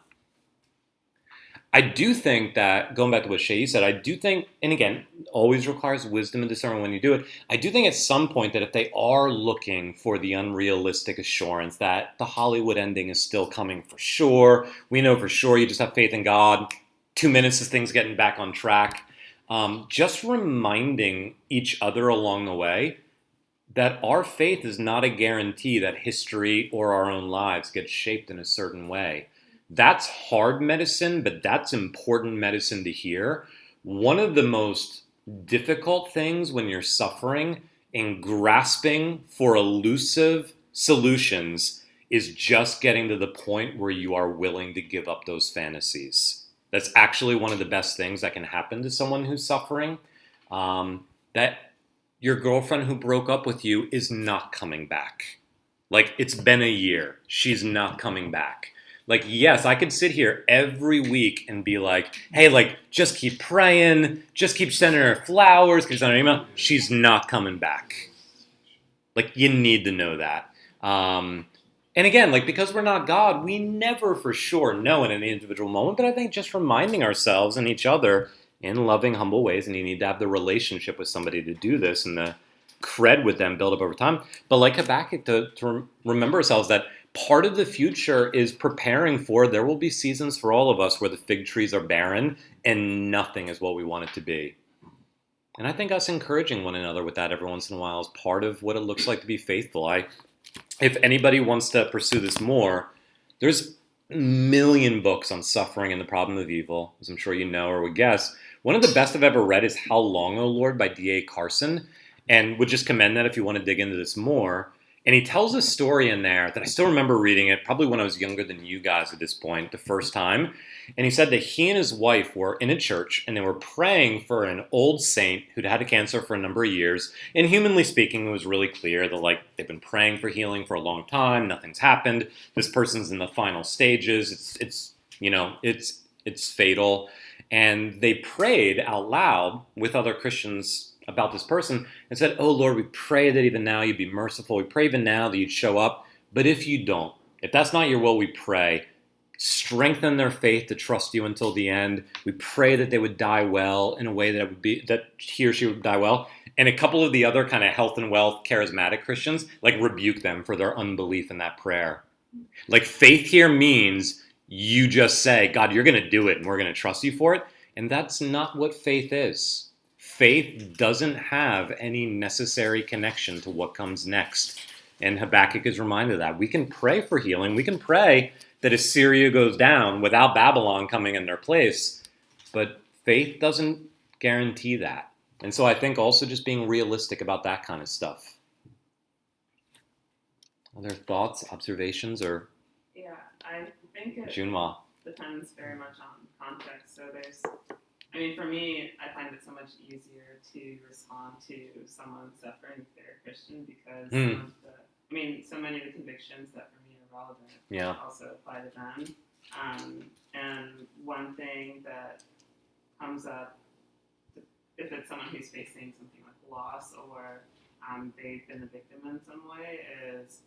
I do think that, going back to what Shay said, I do think, and again, always requires wisdom and discernment when you do it, I do think at some point that if they are looking for the unrealistic assurance that the Hollywood ending is still coming for sure, we know for sure you just have faith in God, 2 minutes is things getting back on track, just reminding each other along the way that our faith is not a guarantee that history or our own lives get shaped in a certain way. That's hard medicine, but that's important medicine to hear. One of the most difficult things when you're suffering and grasping for elusive solutions is just getting to the point where you are willing to give up those fantasies. That's actually one of the best things that can happen to someone who's suffering. That your girlfriend who broke up with you is not coming back. Like, it's been a year. She's not coming back. Like, yes, I could sit here every week and be like, hey, like, just keep praying, just keep sending her flowers, because on her email, she's not coming back. Like, you need to know that. And again, like, because we're not God, we never for sure know in any individual moment, but I think just reminding ourselves and each other in loving, humble ways, and you need to have the relationship with somebody to do this and the cred with them build up over time. But like Habakkuk, to remember ourselves that part of the future is preparing for, there will be seasons for all of us where the fig trees are barren and nothing is what we want it to be. And I think us encouraging one another with that every once in a while is part of what it looks like to be faithful. If anybody wants to pursue this more, there's a million books on suffering and the problem of evil, as I'm sure you know or would guess. One of the best I've ever read is How Long, O Lord by D.A. Carson, and would just commend that if you want to dig into this more. And he tells a story in there that I still remember reading it, probably when I was younger than you guys at this point, the first time. And he said that he and his wife were in a church and they were praying for an old saint who'd had a cancer for a number of years. And humanly speaking, it was really clear that like they've been praying for healing for a long time. Nothing's happened. This person's in the final stages. It's fatal. And they prayed out loud with other Christians about this person and said, oh Lord, we pray that even now you'd be merciful. We pray even now that you'd show up. But if you don't, if that's not your will, we pray, strengthen their faith to trust you until the end. We pray that they would die well in a way that he or she would die well. And a couple of the other kind of health and wealth charismatic Christians like rebuke them for their unbelief in that prayer. Like faith here means you just say, God, you're going to do it and we're going to trust you for it. And that's not what faith is. Faith doesn't have any necessary connection to what comes next. And Habakkuk is reminded of that. We can pray for healing. We can pray that Assyria goes down without Babylon coming in their place. But faith doesn't guarantee that. And so I think also just being realistic about that kind of stuff. Other thoughts, observations, or? Yeah, I think it Junwa. depends very much on context. So for me, I find it so much easier to respond to someone suffering if they're a Christian because so many of the convictions that for me are relevant also apply to them. And one thing that comes up, if it's someone who's facing something like loss or they've been a victim in some way, is,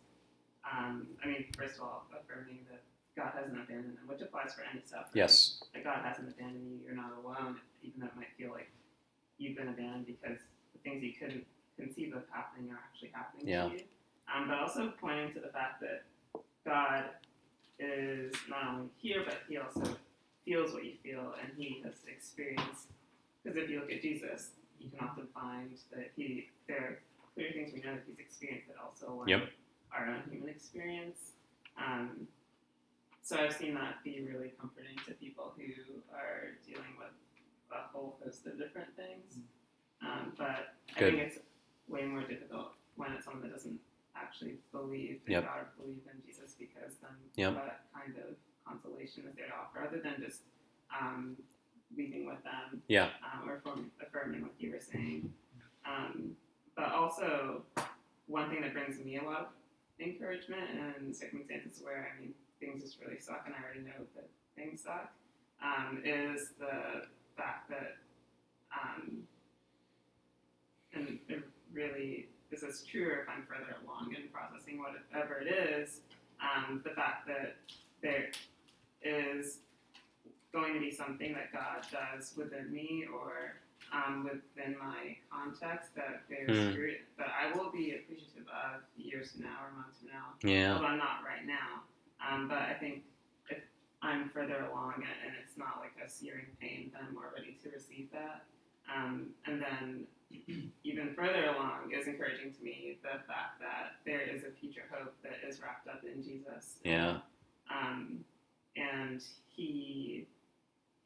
first of all, affirming that God hasn't abandoned them, which applies for any suffering. Yes. Like God hasn't abandoned you, you're not alone, even though it might feel like you've been abandoned because the things you couldn't conceive of happening are actually happening to you. But also pointing to the fact that God is not only here, but he also feels what you feel, and he has experienced, because if you look at Jesus, you can often find that there are clear things we know that he's experienced that also our own human experience. So I've seen that be really comforting to people who are dealing with a whole host of different things. But I think it's way more difficult when it's someone that doesn't actually believe in God or believe in Jesus, because then what kind of consolation rather than just weeping with them. Yeah. Or affirming what you were saying. But also, one thing that brings me a lot of encouragement in circumstances where, I mean, things just really suck and I already know that things suck, is the fact that, and it really, this is truer if I'm further along in processing whatever it is, the fact that there is going to be something that God does within me or within my context that bears fruit that I will be appreciative of years from now or months from now. Yeah. Although I'm not right now. But I think if I'm further along and it's not like a searing pain, then I'm more ready to receive that. And then even further along is encouraging to me the fact that there is a future hope that is wrapped up in Jesus. Yeah. And he,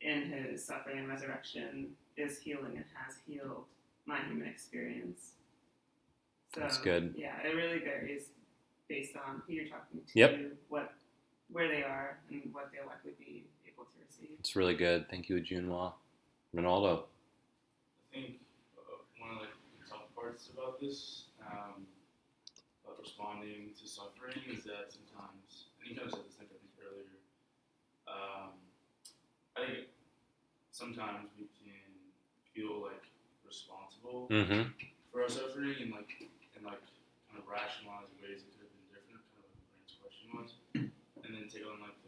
in his suffering and resurrection, is healing and has healed my human experience. So, that's good. Yeah, it really varies based on who you're talking to, Yep. where they are, and what they'll likely be able to receive. It's really good. Thank you, Junwa. Ronaldo. I think one of the tough parts about this, about responding to suffering, is that sometimes, and you kind of said this I think earlier, I think sometimes we can feel like responsible for our suffering and kind of rationalize ways it could have been different, kind of like Brand's question was, and then take on like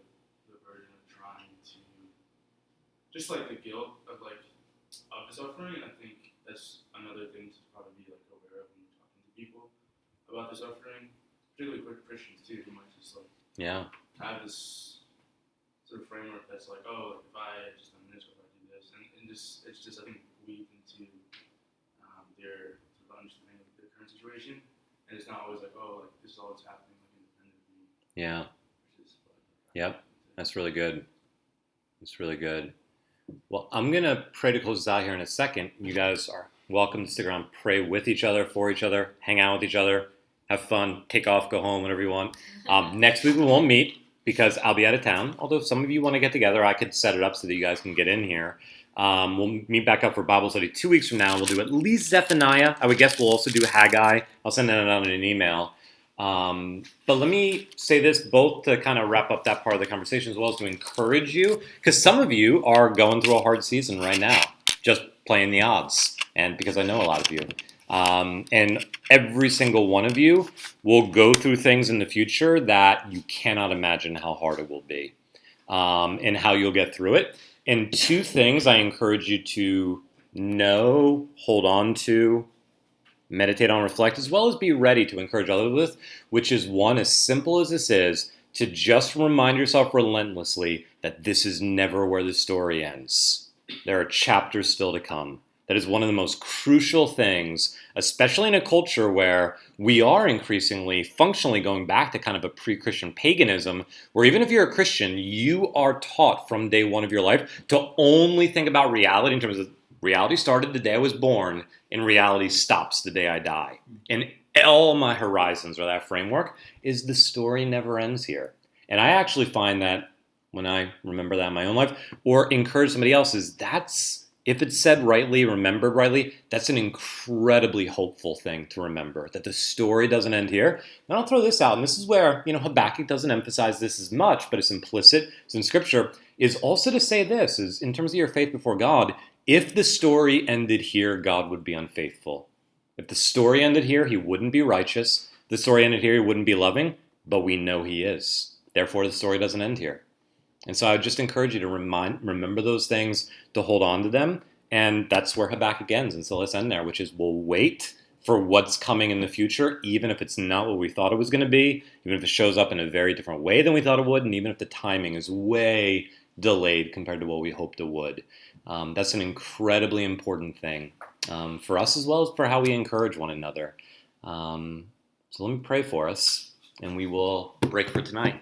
the burden of trying to just like the guilt of the suffering. And I think that's another thing to probably be like aware of when you're talking to people about the suffering, particularly Christians too, who might just like have this sort of framework that's like, oh, if I had just done this or if I do this, and just it's just I think weave into their sort of understanding of their current situation, and it's not always like, oh, like this is all that's happening like independently. Yeah. Yep. That's really good. It's really good. Well, I'm going to pray to close this out here in a second. You guys are welcome to stick around, pray with each other, for each other, hang out with each other, have fun, take off, go home, whatever you want. Next week we won't meet because I'll be out of town. Although if some of you want to get together, I could set it up so that you guys can get in here. We'll meet back up for Bible study 2 weeks from now. We'll do at least Zephaniah. I would guess we'll also do Haggai. I'll send that out in an email. But let me say this both to kind of wrap up that part of the conversation as well as to encourage you, because some of you are going through a hard season right now, just playing the odds, and because I know a lot of you. And every single one of you will go through things in the future that you cannot imagine how hard it will be, and how you'll get through it. And 2 things I encourage you to know, hold on to, meditate on, reflect, as well as be ready to encourage others with, which is one, as simple as this is, to just remind yourself relentlessly that this is never where the story ends. There are chapters still to come. That is one of the most crucial things, especially in a culture where we are increasingly functionally going back to kind of a pre-Christian paganism, where even if you're a Christian, you are taught from day one of your life to only think about reality in terms of reality started the day I was born, and reality stops the day I die. And all my horizons or that framework is the story never ends here. And I actually find that when I remember that in my own life or encourage somebody else, that's, if it's said rightly, remembered rightly, that's an incredibly hopeful thing to remember, that the story doesn't end here. And I'll throw this out, and this is where, Habakkuk doesn't emphasize this as much, but it's implicit, it's in Scripture, is also to say this, is in terms of your faith before God, if the story ended here, God would be unfaithful. If the story ended here, he wouldn't be righteous. If the story ended here, he wouldn't be loving, but we know he is. Therefore, the story doesn't end here. And so I would just encourage you to remember those things, to hold on to them, and that's where Habakkuk ends. And so let's end there, which is we'll wait for what's coming in the future, even if it's not what we thought it was going to be, even if it shows up in a very different way than we thought it would, and even if the timing is way delayed compared to what we hoped it would. That's an incredibly important thing for us as well as for how we encourage one another. So let me pray for us, and we will break for tonight.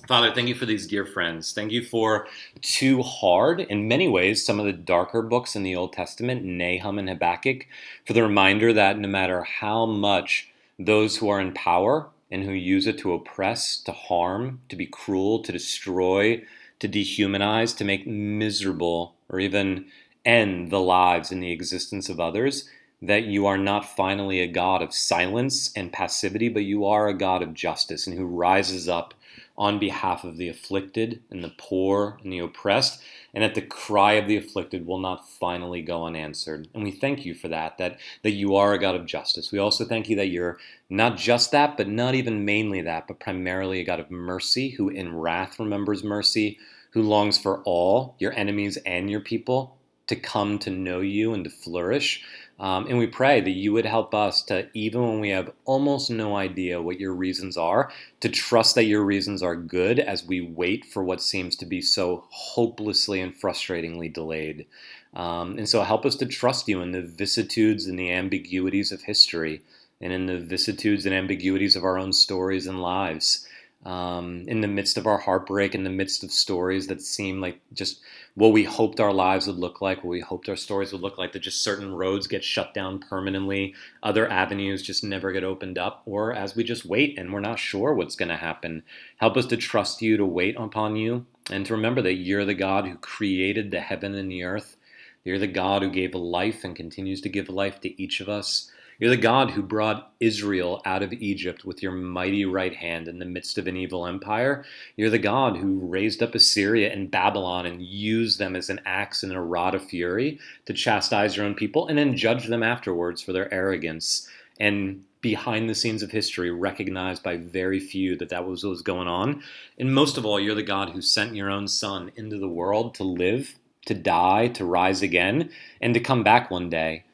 Father, thank you for these dear friends. Thank you for 2 hard, in many ways, some of the darker books in the Old Testament, Nahum and Habakkuk, for the reminder that no matter how much those who are in power and who use it to oppress, to harm, to be cruel, to destroy, to dehumanize, to make miserable, or even end the lives and the existence of others, that you are not finally a God of silence and passivity, but you are a God of justice and who rises up on behalf of the afflicted and the poor and the oppressed, and that the cry of the afflicted will not finally go unanswered. And we thank you for that you are a God of justice. We also thank you that you're not just that, but not even mainly that, but primarily a God of mercy, who in wrath remembers mercy, who longs for all, your enemies and your people, to come to know you and to flourish. And we pray that you would help us to, even when we have almost no idea what your reasons are, to trust that your reasons are good as we wait for what seems to be so hopelessly and frustratingly delayed. And so help us to trust you in the vicissitudes and the ambiguities of history, and in the vicissitudes and ambiguities of our own stories and lives. In the midst of our heartbreak, in the midst of stories that seem like just what we hoped our lives would look like, what we hoped our stories would look like, that just certain roads get shut down permanently, other avenues just never get opened up, or as we just wait and we're not sure what's going to happen. Help us to trust you, to wait upon you, and to remember that you're the God who created the heaven and the earth. You're the God who gave life and continues to give life to each of us. You're the God who brought Israel out of Egypt with your mighty right hand in the midst of an evil empire. You're the God who raised up Assyria and Babylon and used them as an axe and a rod of fury to chastise your own people and then judge them afterwards for their arrogance. And behind the scenes of history, recognized by very few that was what was going on. And most of all, you're the God who sent your own Son into the world to live, to die, to rise again, and to come back one day.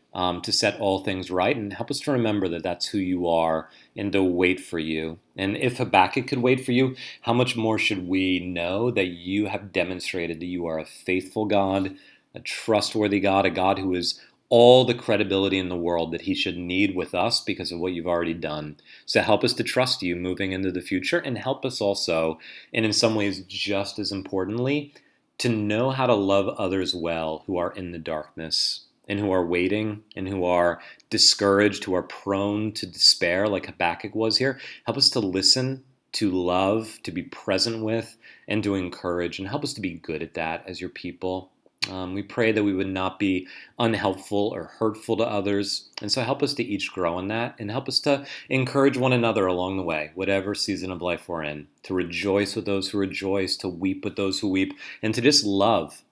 To set all things right, and help us to remember that that's who you are and to wait for you. And if Habakkuk could wait for you, how much more should we know that you have demonstrated that you are a faithful God, a trustworthy God, a God who is all the credibility in the world that he should need with us because of what you've already done. So help us to trust you moving into the future, and help us also, and in some ways just as importantly, to know how to love others well who are in the darkness, and who are waiting, and who are discouraged, who are prone to despair like Habakkuk was here. Help us to listen, to love, to be present with, and to encourage, and help us to be good at that as your people. We pray that we would not be unhelpful or hurtful to others, and so help us to each grow in that, and help us to encourage one another along the way, whatever season of life we're in, to rejoice with those who rejoice, to weep with those who weep, and to just love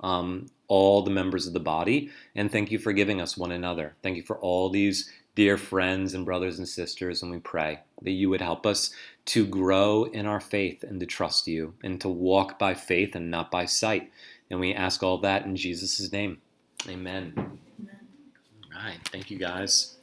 all the members of the body. And thank you for giving us one another. Thank you for all these dear friends and brothers and sisters, and we pray that you would help us to grow in our faith and to trust you, and to walk by faith and not by sight. And we ask all that in Jesus' name. Amen. All right. Thank you, guys.